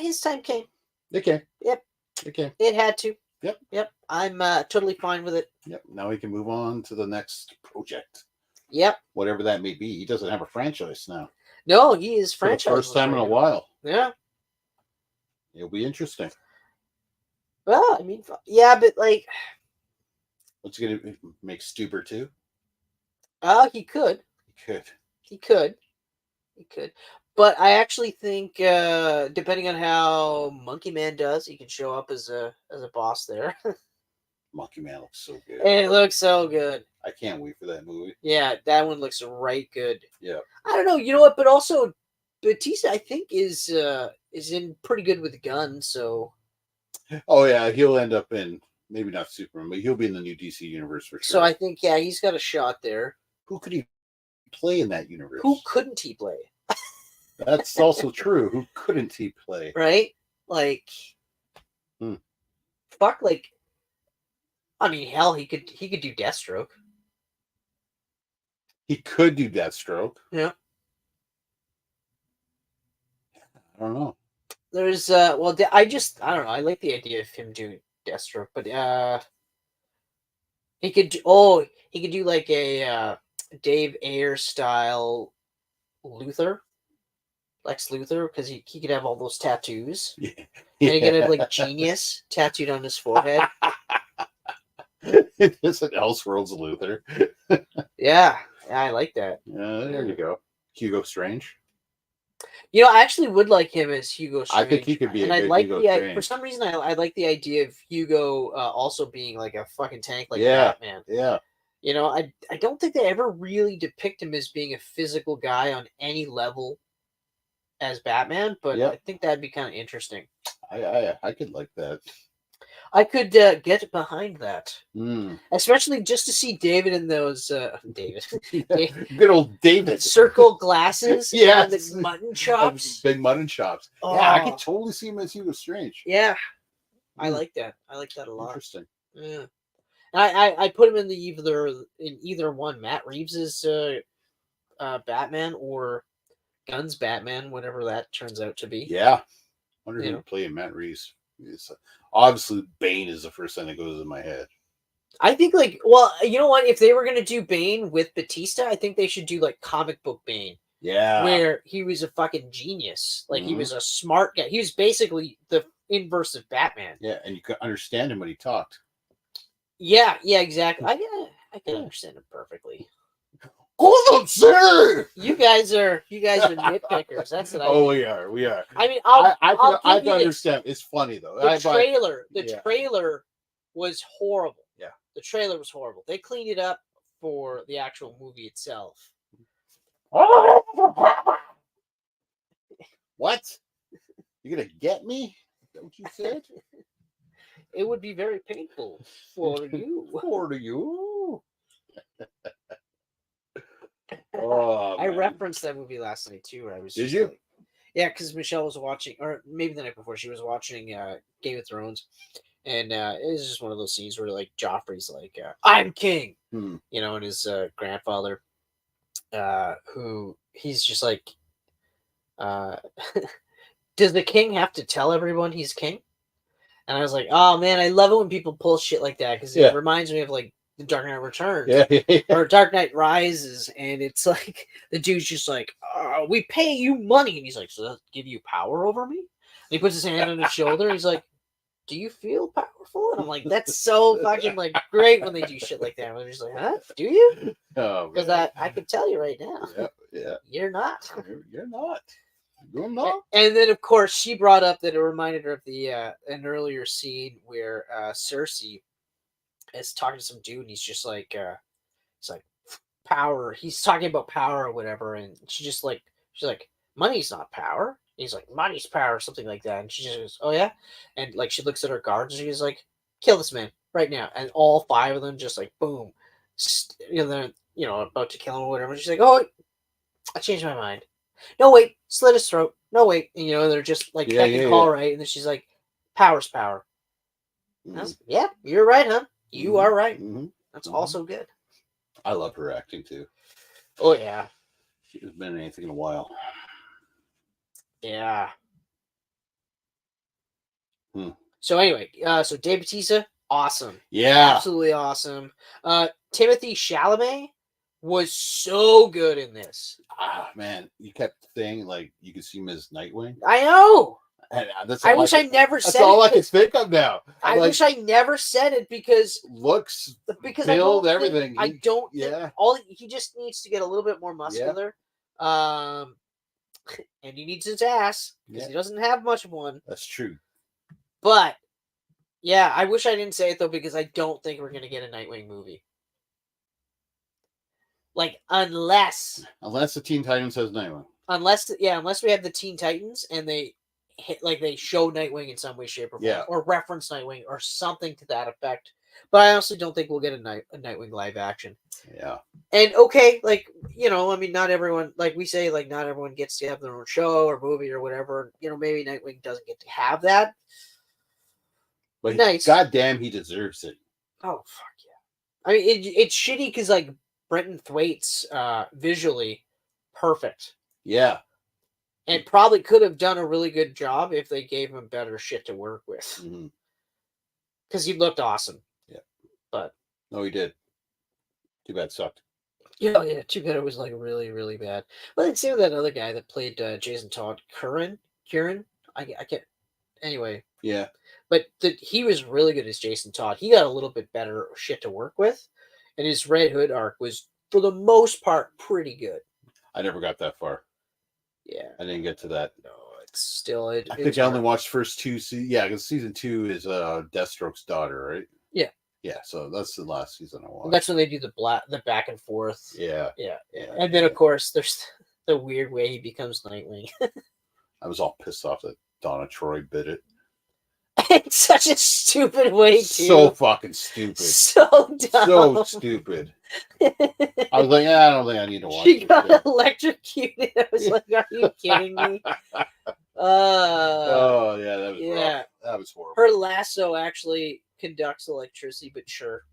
his time came. It came. Yep. It came. It had to. Yep. I'm totally fine with it. Yep. Now we can move on to the next project. Yep. Whatever that may be. He doesn't have a franchise now. No, he is franchise. For the first time in a while. Yeah. It'll be interesting. Well, I mean, but like, what's he gonna make Stuber 2? He could. He could. But I actually think, depending on how Monkey Man does, he can show up as a boss there. Monkey Man looks so good. It looks so good. I can't wait for that movie. Yeah, that one looks right good. Yeah. I don't know. You know what? But also, Bautista, I think, is in pretty good with guns. So Oh yeah, he'll end up in maybe not Superman, but he'll be in the new DC universe for sure. So I think he's got a shot there. Who could he play in that universe? Who couldn't he play? That's also true. Who couldn't he play? Right? Like, fuck. Like, I mean, hell, he could do Deathstroke. He could do Deathstroke. Yeah. I don't know. There's I don't know. I like the idea of him doing Deathstroke, but he could do like a Dave Ayer style Luthor, Lex Luthor, because he could have all those tattoos. Yeah. And he could have like Genius tattooed on his forehead. It's an Elseworlds Luthor. Yeah, I like that. Yeah, there you go. Hugo Strange. You know, I actually would like him as Hugo Strange. I think he could be. And I like for some reason I like the idea of Hugo also being like a fucking tank like Batman. Yeah. You know, I don't think they ever really depict him as being a physical guy on any level as Batman, but I think that'd be kind of interesting. I could like that. I could get behind that, Mm. especially just to see David in those Good old David circle glasses, and the mutton chops, big mutton chops. Oh. Yeah, I could totally see him as Hugo Strange. Yeah, I like that. I like that a lot. Interesting. Yeah, I put him in either one. Matt Reeves's Batman or Gunn's Batman, whatever that turns out to be. Yeah, wonder who would play Matt Reeves. Obviously, Bane is the first thing that goes in my head. I think, like, well, you know what? If they were going to do Bane with Batista, I think they should do, like, comic book Bane. Yeah. Where he was a fucking genius. Like, he was a smart guy. He was basically the inverse of Batman. Yeah, and you could understand him when he talked. Yeah, exactly. I can understand him perfectly. Hold on, sir. You guys are nitpickers. That's what I Oh, mean. we are. I mean, I can understand. It's funny though. The trailer was horrible. Yeah. The trailer was horrible. They cleaned it up for the actual movie itself. What? You gonna get me? Is that what you said? It would be very painful for you. For you. Oh, I referenced that movie last night too. Where I was. Did you? Like, yeah, because Michelle was watching, or maybe the night before, she was watching Game of Thrones, and it was just one of those scenes where like Joffrey's like, "I'm king," you know, and his grandfather, who he's just like, does the king have to tell everyone he's king? And I was like, oh man, I love it when people pull shit like that because it reminds me of like The Dark Knight Returns or Dark Knight Rises, and it's like the dude's just like, oh, we pay you money, and he's like, so that give you power over me? And he puts his hand on his shoulder, and he's like, do you feel powerful? And I'm like, that's so fucking like great when they do shit like that. And they're just like, huh? Do you? Because I can tell you right now, you're not. You're not. You're not. And then of course she brought up that it reminded her of the an earlier scene where Cersei is talking to some dude, and he's just like, it's like power. He's talking about power or whatever, and she's like, money's not power. He's like, money's power, or something like that. And she just goes, oh yeah, and like she looks at her guards, and she's like, kill this man right now. And all five of them just like boom, they're about to kill him or whatever. And she's like, oh, I changed my mind. No wait, slit his throat. No wait, and they're just like call right. And then she's like, power's power. Yeah, you're right, huh? You are right. That's also good. I love her acting too. Oh yeah, she hasn't been in anything in a while. Yeah. So anyway, so Dave Bautista, awesome. Yeah, absolutely awesome. Timothy Chalamet was so good in this. Ah man, you kept saying like you could see him as Nightwing. I know. And I wish I never said it. That's all I can think of now. I wish I never said it because build everything. I don't. He just needs to get a little bit more muscular. Yeah. And he needs his ass because he doesn't have much of one. That's true. But yeah, I wish I didn't say it though because I don't think we're gonna get a Nightwing movie. Like unless the Teen Titans has Nightwing. Unless we have the Teen Titans and they like they show Nightwing in some way, shape, or form, Yeah. or reference Nightwing, or something to that effect. But I also don't think we'll get a Nightwing live action. Yeah. And okay, like, you know, I mean, not everyone, like we say, like not everyone gets to have their own show or movie or whatever. You know, maybe Nightwing doesn't get to have that. But Nice. goddamn, he deserves it. Oh fuck yeah! I mean, it's shitty because like Brenton Thwaites, visually perfect. Yeah. And probably could have done a really good job if they gave him better shit to work with. Because he looked awesome. Yeah. But no, he did. Too bad, sucked. Yeah, too bad it was like really, really bad. Well, it's same with that other guy that played Jason Todd, Kieran. I can't. Anyway. Yeah. But he was really good as Jason Todd. He got a little bit better shit to work with, and his Red Hood arc was, for the most part, pretty good. I never got that far. Yeah, I didn't get to that. No, it's still. I think I only watched first 2 seasons. Yeah, because season 2 is Deathstroke's daughter, right? Yeah. Yeah, so that's the last season I watched. And that's when they do the back and forth. Yeah. And then of course there's the weird way he becomes Nightwing. I was all pissed off that Donna Troy bit it. It's such a stupid way, too. So fucking stupid. So dumb. So stupid. I was like, I don't think I need to watch She got it. electrocuted. I was like, are you kidding me? Oh, yeah, that was rough. That was horrible. Her lasso actually conducts electricity, but sure.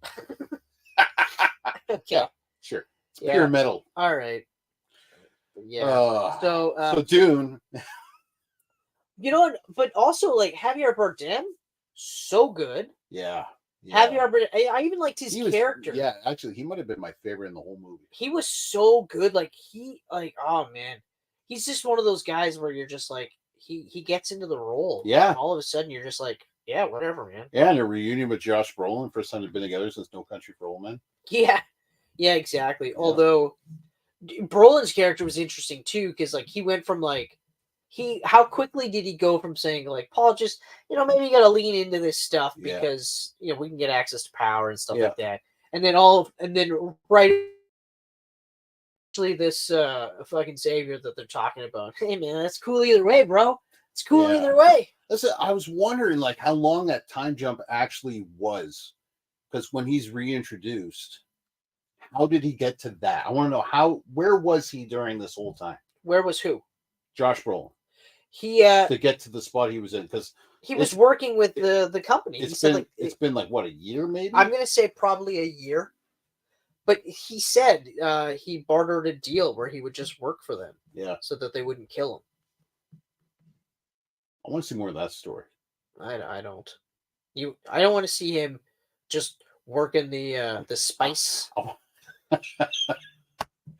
Okay. Yeah, sure. It's pure metal. All right. Yeah. So Dune. You know what? But also, like, Javier Bardem, so good. Yeah. Javier Bardem, I even liked his character. Yeah, actually, he might have been my favorite in the whole movie. He was so good. Like, oh, man. He's just one of those guys where you're just like, he gets into the role. Yeah. And all of a sudden, you're just like, yeah, whatever, man. Yeah, and a reunion with Josh Brolin. First time they've been together since No Country for Old Men. Yeah. Yeah, exactly. Yeah. Although, Brolin's character was interesting, too, because, like, he went from, like, how quickly did he go from saying, like, Paul, just, you know, maybe you got to lean into this stuff because, you know, we can get access to power and stuff like that. And then right, actually this fucking savior that they're talking about. Hey, man, that's cool either way, bro. It's cool either way. Listen, I was wondering, like, how long that time jump actually was. Because when he's reintroduced, how did he get to that? I want to know where was he during this whole time? Where was who? Josh Brolin. He to get to the spot he was in, because he was working with the company. It's been like what, a year maybe? I'm gonna say probably a year. But he said he bartered a deal where he would just work for them. Yeah. So that they wouldn't kill him. I want to see more of that story. I don't. I don't want to see him just working the spice.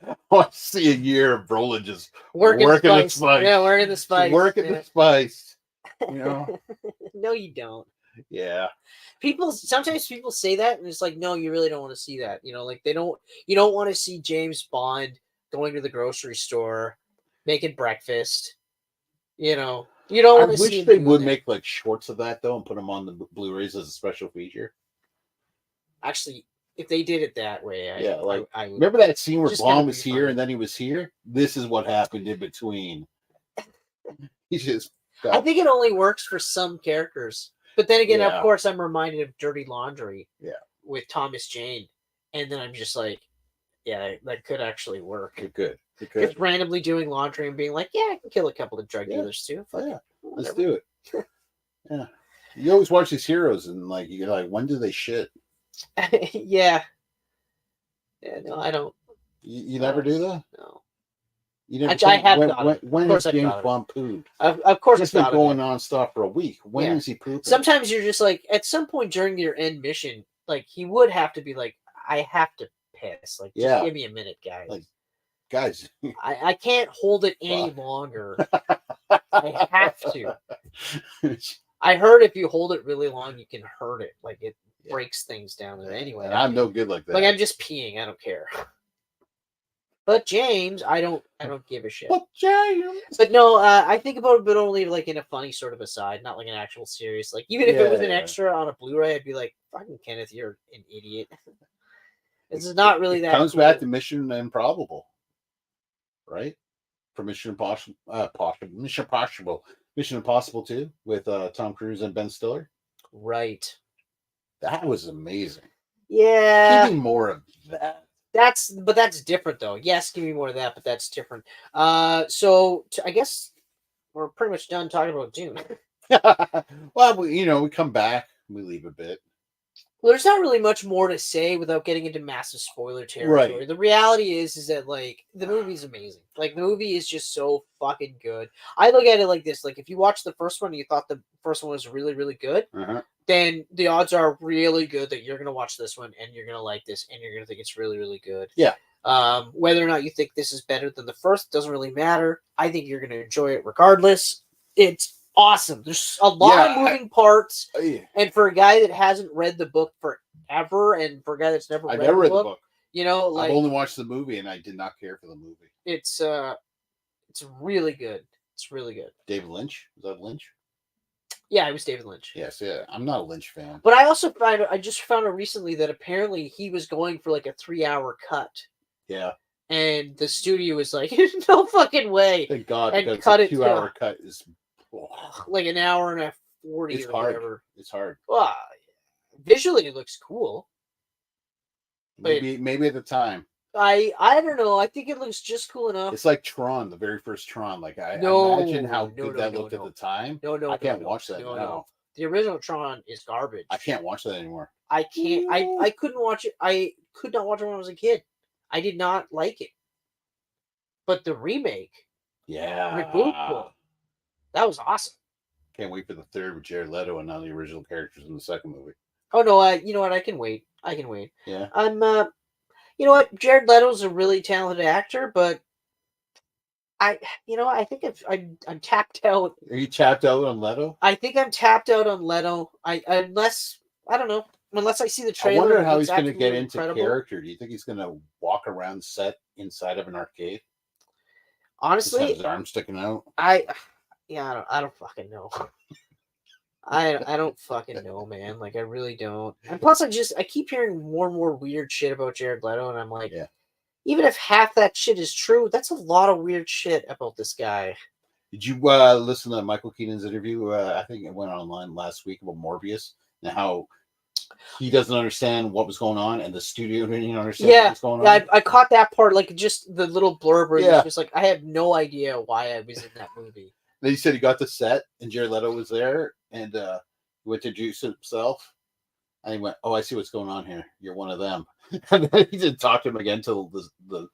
I want to see a year of Brolin just working the spice. Yeah, working the spice. Working the spice. You know? No, you don't. Yeah. Sometimes people say that, and it's like, no, you really don't want to see that. You know, like you don't want to see James Bond going to the grocery store, making breakfast. You know, you don't want to see. I wish they would make like shorts of that though, and put them on the Blu-rays as a special feature. Actually, if they did it that way, I would, remember that scene where Bond was here and then he was here? This is what happened in between. He just. I think it only works for some characters. But then again, of course, I'm reminded of Dirty Laundry with Thomas Jane. And then I'm just like, yeah, that could actually work. It could. Just randomly doing laundry and being like, yeah, I can kill a couple of drug dealers too. Let's do it. Yeah. You always watch these heroes and like, you're like, when do they shit? Yeah, no, I don't. You never do that? No. You never I have thought when is James Bond pooped? Of course, it's been going on-stop for a week. When is he pooping? Sometimes you're just like, at some point during your end mission, like he would have to be like, I have to piss. Like, just give me a minute, guys. Like, guys, I can't hold it any longer. I have to. I heard if you hold it really long, you can hurt it. Like it breaks things down there. Anyway, and I'm no good like that. Like I'm just peeing. I don't care. But James, I don't give a shit. But James. But no, I think about it, but only like in a funny sort of aside, not like an actual serious. Like even if it was an extra on a Blu-ray, I'd be like, "Fucking Kenneth, you're an idiot." This is not really that. Comes cool. Back to Mission Improbable, right? For Mission Impossible. Mission Impossible 2 with Tom Cruise and Ben Stiller. Right. That was amazing. Yeah. Give me more of that. But that's different though. Yes, give me more of that, but that's different. So I guess we're pretty much done talking about Dune. Well, we come back, we leave a bit. Well, there's not really much more to say without getting into massive spoiler territory. Right. The reality is that like the movie's amazing. Like the movie is just so fucking good. I look at it like this: like if you watched the first one and you thought the first one was really, really good, then the odds are really good that you're gonna watch this one and you're gonna like this and you're gonna think it's really, really good. Yeah. Whether or not you think this is better than the first doesn't really matter. I think you're gonna enjoy it regardless. It's awesome. There's a lot of moving parts, and for a guy that hasn't read the book forever, and for a guy that's never read the book, like I've only watched the movie, and I did not care for the movie. It's really good. It's really good. David Lynch? Was that Lynch? Yeah, it was David Lynch. Yes, yeah. I'm not a Lynch fan, but I just found out recently that apparently he was going for like a 3-hour cut. Yeah. And the studio was like, no fucking way. Thank God, and because cut a 2-hour cut is like an hour and a 40 it's or hard. whatever. It's hard. Well, visually it looks cool. Maybe at the time. I don't know. I think it looks just cool enough. It's like Tron, the very first Tron. Like I imagine how good that looked at the time. I can't watch that now. No. The original Tron is garbage. I can't watch that anymore. I can't. I couldn't watch it. I could not watch it when I was a kid. I did not like it. But the remake, reboot, that was awesome. Can't wait for the third with Jared Leto and none of the original characters in the second movie. Oh no! You know what? I can wait. Yeah. I'm. You know what? Jared Leto's a really talented actor, but I think I'm tapped out. Are you tapped out on Leto? I think I'm tapped out on Leto. Unless I see the trailer. I wonder how he's going to get into character. Do you think he's going to walk around set inside of an arcade? Honestly, just have his arm sticking out. I don't fucking know. I don't fucking know, man. Like I really don't. And plus, I keep hearing more and more weird shit about Jared Leto, and I'm like, even if half that shit is true, that's a lot of weird shit about this guy. Did you listen to Michael Keaton's interview? I think it went online last week about Morbius and how he doesn't understand what was going on, and the studio didn't understand what was going on. Yeah, I caught that part, like just the little blurb where it's just like, I have no idea why I was in that movie. Then he said he got the set, and Jared Leto was there, and he went to introduce himself, and he went, "Oh, I see what's going on here. You're one of them." And then he didn't talk to him again until the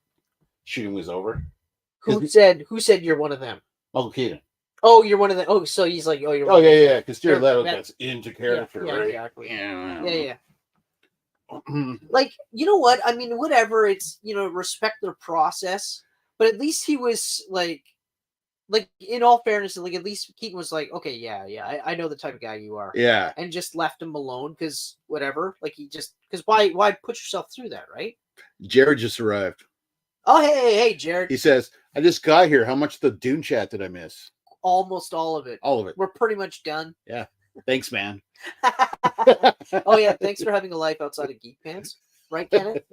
shooting was over. Who said you're one of them? Michael Keaton. Oh, you're one of them. Oh, so he's like, oh, you're. Oh yeah, because Jared Leto gets into character, right? Exactly. Yeah. Like, you know what? I mean, whatever. It's, respect their process, but at least he was like in all fairness, like at least Keaton was like, okay, yeah, I know the type of guy you are. Yeah. And just left him alone because whatever. Like because why put yourself through that, right? Jared just arrived. Oh, hey, Jared. He says, I just got here. How much of the Dune chat did I miss? Almost all of it. All of it. We're pretty much done. Yeah. Thanks, man. Oh, yeah. Thanks for having a life outside of Geek Pants. Right, Kenneth?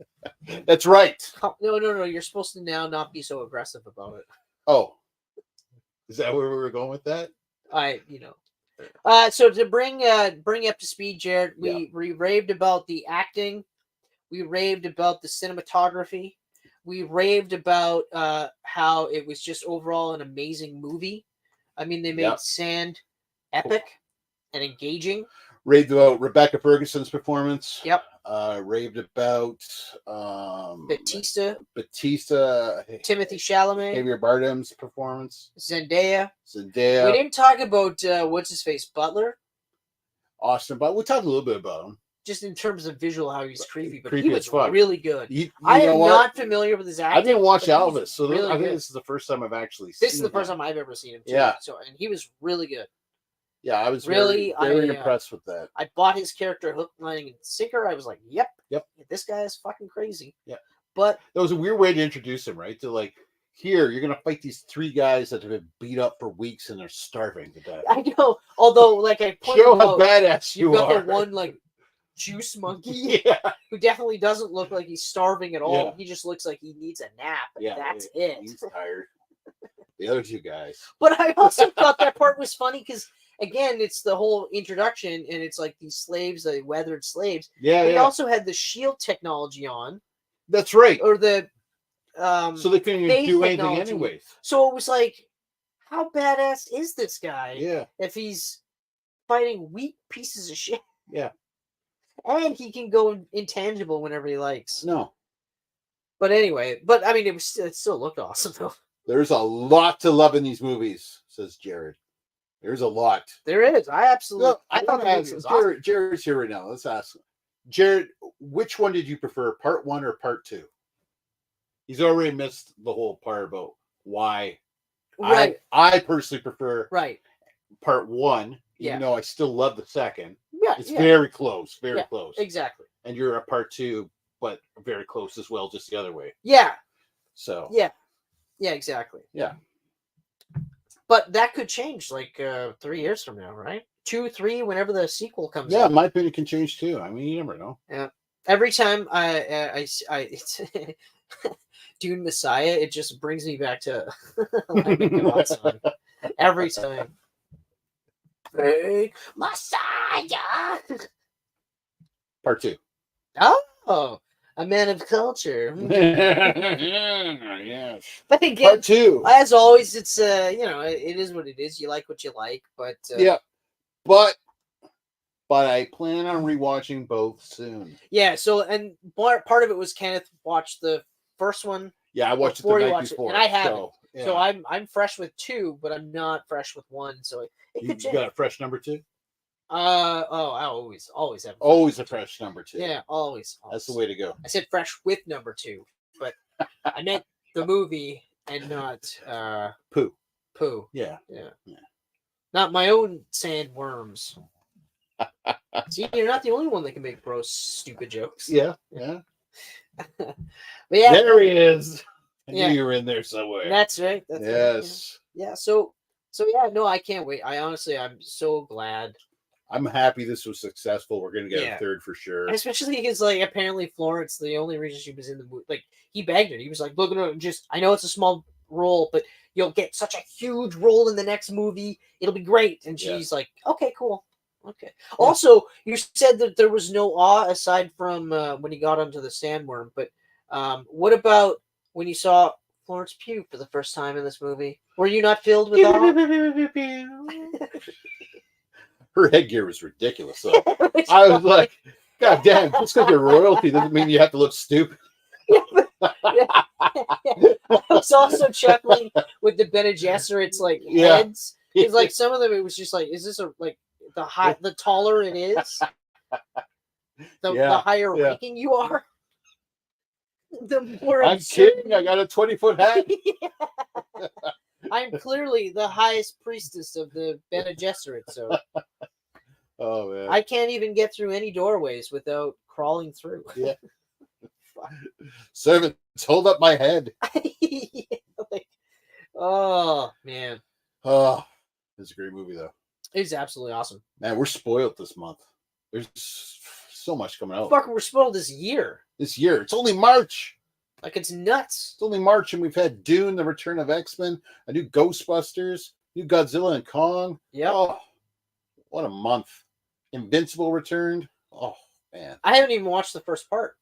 That's right. No. You're supposed to now not be so aggressive about it. Oh. Is that where we were going with that? So to bring you up to speed, Jared, we raved about the acting. We raved about the cinematography. We raved about how it was just overall an amazing movie. I mean, they made Sand epic and engaging. Raved about Rebecca Ferguson's performance. Yep. Raved about Batista. Timothy Chalamet. Javier Bardem's performance. Zendaya. We didn't talk about what's his face, Butler. Austin, but we talked a little bit about him. Just in terms of visual, how he's creepy, but creepy he was really good. I am not familiar with his acting. I didn't watch Elvis, so really I think this is the first time I've actually seen him. This is the first time I've ever seen him, too. Yeah. So, and he was really good. Yeah, I was very impressed with that. I bought his character hook, line, and sinker. I was like, yep, this guy is fucking crazy. Yeah. But that was a weird way to introduce him, right? To like, here, you're going to fight these 3 guys that have been beat up for weeks and they're starving to death. I know. Although, like, I pointed out, how badass you got are. The one, like, juice monkey who definitely doesn't look like he's starving at all. He just looks like he needs a nap. That's it. He's tired. The other two guys. But I also thought that part was funny because, again, it's the whole introduction, and it's like these slaves, the weathered slaves. Yeah, They yeah. also had the shield technology on. That's right. Or the so they couldn't even do anything anyways. So it was like, how badass is this guy? Yeah. If he's fighting weak pieces of shit. Yeah. And he can go intangible whenever he likes. No. But anyway, I mean, it still looked awesome though. There's a lot to love in these movies, says Jared. There's a lot. There is. I absolutely. No, I thought Jared, awesome. Jared's here right now. Let's ask him. Jared, which one did you prefer, part 1 or part 2? He's already missed the whole part about why. Right. I personally prefer part 1, even though I still love the second. Yeah, it's very close, very close. Exactly. And you're a part 2, but very close as well, just the other way. Yeah. So. Yeah. Yeah, exactly. Yeah. But that could change like 3 years from now, right? 2, 3, whenever the sequel comes out. Yeah, my opinion can change too. I mean, you never know. Yeah. Every time it's Dune Messiah, it just brings me back to every time. Hey, Messiah! Part 2. Oh, a man of culture. Yes. But again, part 2. As always, it's it is what it is. You like what you like, but but I plan on rewatching both soon. Yeah. So, and part of it was Kenneth watched the first one. Yeah, I watched it the night before, and I haven't. So, yeah. So I'm fresh with 2, but I'm not fresh with 1. So you got a fresh number 2. I always have always a fresh number 2. Yeah, always. That's the way to go. I said fresh with number 2, but I meant the movie and not poo. Yeah. Not my own sandworms. See, you're not the only one that can make gross, stupid jokes. Yeah. But yeah, there he is. I knew you were in there somewhere. That's right. Yes. Right. Yeah. So yeah, no, I can't wait. I'm so glad. I'm happy this was successful. We're gonna get a third for sure. Especially because apparently Florence, the only reason she was in the movie, he begged her. He was like, "Look, I know it's a small role, but you'll get such a huge role in the next movie. It'll be great." And she's like, "Okay, cool." Okay. Yeah. Also, you said that there was no awe aside from when he got onto the sandworm, but what about when you saw Florence Pugh for the first time in this movie? Were you not filled with awe? Her headgear was ridiculous, though. I was like, God damn, just because you're royalty doesn't mean you have to look stupid. I was also chuckling with the Bene Gesserit's heads. Because some of them it was just is this the taller it is, the higher ranking you are, the more I'm kidding. I got a 20-foot hat. I'm clearly the highest priestess of the Bene Gesserit, so oh man, I can't even get through any doorways without crawling through. Yeah. Servants, hold up my head. Oh man. Oh, it's a great movie though. It's absolutely awesome. Man, we're spoiled this month. There's so much coming out. Fuck, we're spoiled this year. It's only March. It's nuts. It's only March, and we've had Dune, The Return of X-Men, a new Ghostbusters, new Godzilla and Kong. Yeah. Oh, what a month. Invincible returned. Oh, man. I haven't even watched the first part.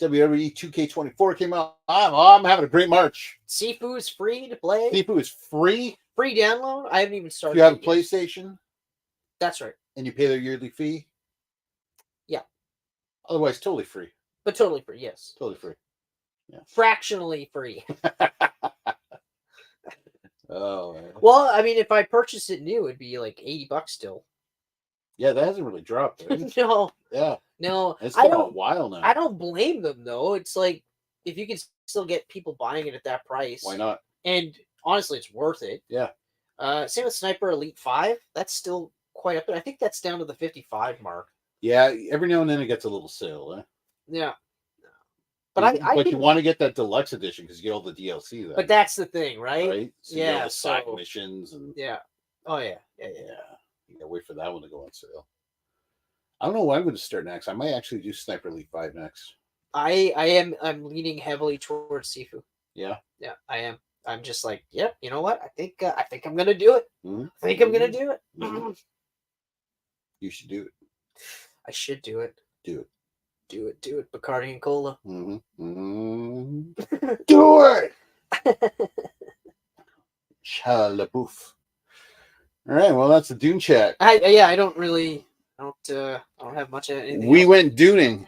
WWE 2K24 came out. I'm having a great March. Sifu is free to play. Sifu is free. Free download. I haven't even started. If you have a PlayStation. That's right. And you pay their yearly fee. Yeah. Otherwise, totally free. But totally free, yes. Totally free. Yeah. Fractionally free. Oh, man. Well, I mean, if I purchased it new, it'd be like $80 still. Yeah, that hasn't really dropped. Right? No. Yeah. No. It's been a while now. I don't blame them, though. It's like, if you can still get people buying it at that price. Why not? And honestly, it's worth it. Yeah. Same with Sniper Elite 5. That's still quite up there. I think that's down to the 55 mark. Yeah, every now and then it gets a little sale. Eh? Yeah. But you want to get that deluxe edition because you get all the DLC then. But that's the thing, right? Right? So you get all the side missions and yeah. Oh yeah. Yeah. You gotta wait for that one to go on sale. I don't know what I'm going to start next. I might actually do Sniper Elite 5 next. I'm leaning heavily towards Sifu. Yeah. Yeah, I am. I'm just like, yep, you know what? I think I'm gonna do it. Mm-hmm. I think I'm gonna do it. Mm-hmm. You should do it. I should do it. Do it. Do it. Do it. Bacardi and cola. Mm-hmm. Mm-hmm. Do it. Chalabouf. All right. Well, that's the Dune chat. I don't have much of anything. We else. went Duning.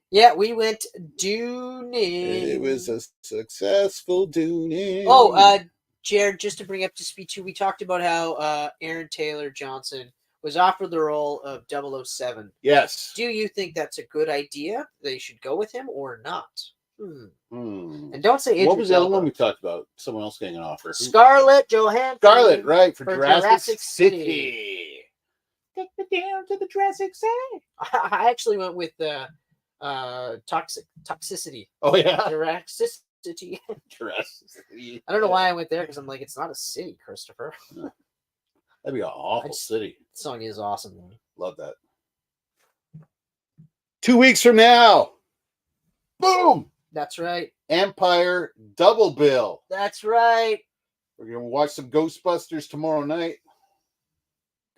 Yeah, we went Duning. It was a successful Duning. Oh, Jared, just to bring up to speed too, we talked about how Aaron Taylor Johnson was offered the role of 007. Yes. Do you think that's a good idea? They should go with him or not? And don't say Idris what was the other Elba. one we talked about? Someone else getting an offer. Scarlett Johansson. Scarlett, right, for Jurassic City. Take me down to the Jurassic City. I actually went with toxicity. Oh, yeah. Jurassicity. Jurassic City. I don't know why I went there because I'm like, it's not a city, Christopher. That'd be an awful city. The song is awesome, man. Love that. 2 weeks from now. Boom. That's right. Empire double bill. That's right. We're going to watch some Ghostbusters tomorrow night.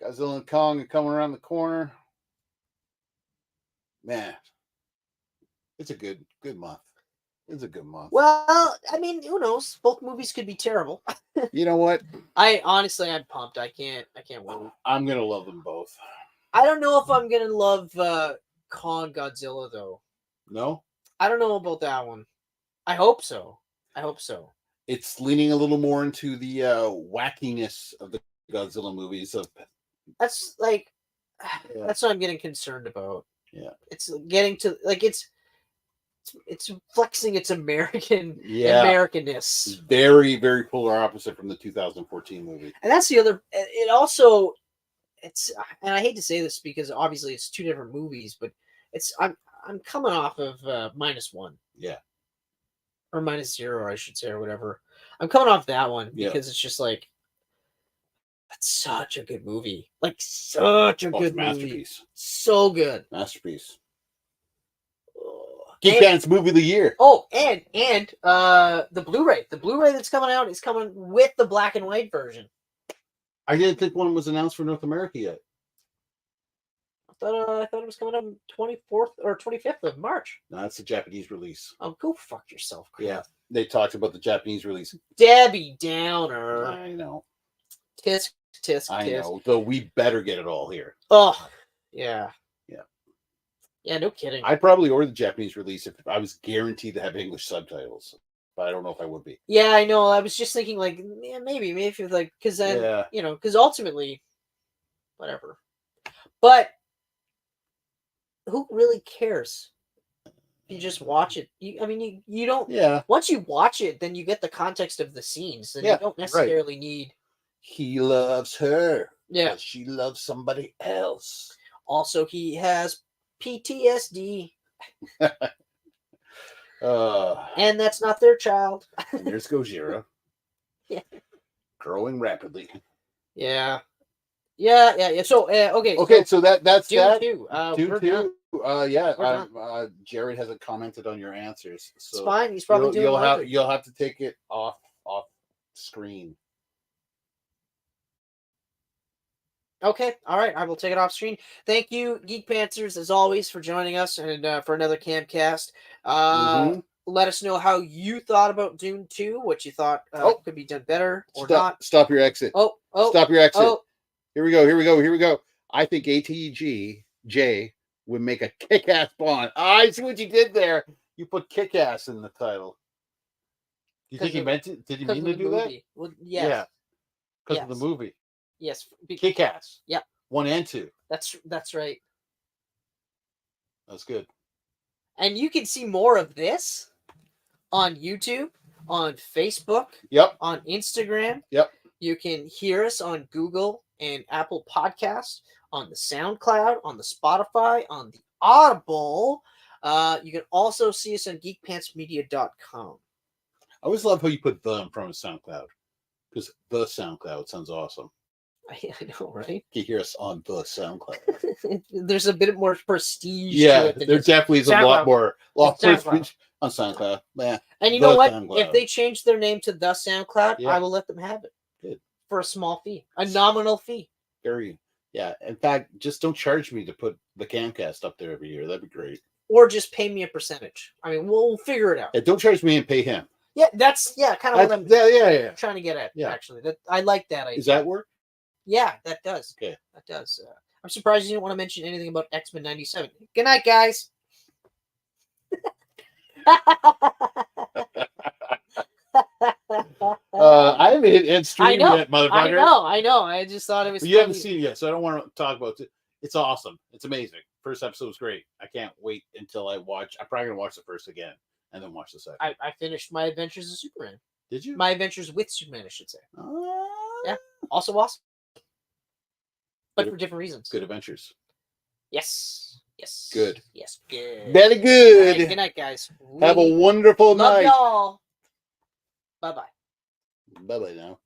Godzilla and Kong are coming around the corner. Man, it's a good month. It's a good month. Well, I mean, who knows? Both movies could be terrible. You know what? I'm pumped. I can't wait. I'm gonna love them both. I don't know if I'm gonna love Kong Godzilla though. No? I don't know about that one. I hope so. It's leaning a little more into the wackiness of the Godzilla movies. That's like that's what I'm getting concerned about. Yeah. It's getting to like it's flexing its Americanness. Very, very polar opposite from the 2014 movie. And that's the other. It also, and I hate to say this because obviously it's two different movies, but I'm coming off of -1. Yeah. Or -0, I should say, or whatever. I'm coming off that one because it's just like that's such a good movie. Like such a good masterpiece. Movie. So good. Masterpiece. Geek Pants movie of the year. Oh, and the Blu-ray. The Blu-ray that's coming out is coming with the black and white version. I didn't think one was announced for North America yet. I thought it was coming out on 24th or 25th of March. No, that's the Japanese release. Oh, go fuck yourself, Chris. Yeah, they talked about the Japanese release. Debbie Downer. I know. Tisk, tisk, tisk. I know. Though we better get it all here. Oh, yeah. Yeah, no kidding. I'd probably order the Japanese release if I was guaranteed to have English subtitles, but I don't know if I would be. Yeah, I know. I was just thinking, like, yeah, maybe if like, because then, because ultimately, whatever. But who really cares? You just watch it. You don't. Yeah. Once you watch it, then you get the context of the scenes, and you don't necessarily need. He loves her. Yeah. But she loves somebody else. Also, he has PTSD. And that's not their child. And there's Gojira. Yeah. Growing rapidly. Yeah. So, okay. Okay, so that's Dune that. 2. Dune 2. Jared hasn't commented on your answers. So it's fine. He's probably doing you'll have to take it off screen. Okay, all right. I will take it off screen. Thank you, Geek Pantsers, as always, for joining us and for another Camcast. Let us know how you thought about Dune 2, what you thought could be done better or not. Stop your exit. Oh, stop your exit. Oh. Here we go. I think ATGJ would make a kick-ass Bond. I see what you did there. You put kick-ass in the title. Do you think he meant it? Did he mean to do that? Well, yes. Yeah. Because of the movie. Yes. Kick-ass. Yeah. 1 and 2. That's right. That's good. And you can see more of this on YouTube, on Facebook, on Instagram. You can hear us on Google and Apple Podcasts, on the SoundCloud, on the Spotify, on the Audible. You can also see us on geekpantsmedia.com. I always love how you put the in front of SoundCloud, because the SoundCloud sounds awesome. I know, right? You hear us on the SoundCloud. There's a bit more prestige. Yeah, to it than there definitely is a lot more prestige. On SoundCloud. Yeah. And you know what? SoundCloud. If they change their name to the SoundCloud, Yeah. I will let them have it. Good. For a small fee. A nominal fee. Yeah. In fact, just don't charge me to put the Camcast up there every year. That'd be great. Or just pay me a percentage. I mean, we'll figure it out. Yeah, don't charge me and pay him. Yeah, that's kind of what I'm trying to get at. Yeah. Actually, that I like that idea. Does that work? Yeah, that does. Okay, that does. I'm surprised you didn't want to mention anything about X-Men '97. Good night, guys. I haven't hit end stream yet, motherfucker. I know. I just thought it was. But you haven't seen it yet, so I don't want to talk about it. It's awesome. It's amazing. First episode was great. I can't wait until I watch. I'm probably gonna watch the first again and then watch the second. I finished my Adventures of Superman. Did you? My Adventures with Superman, I should say. Yeah. Also awesome. But for different reasons. Good adventures. Yes. Yes. Good. Yes. Good. Very good. Right, good night, guys. Have a wonderful love night. y'all. Bye-bye. Bye-bye now.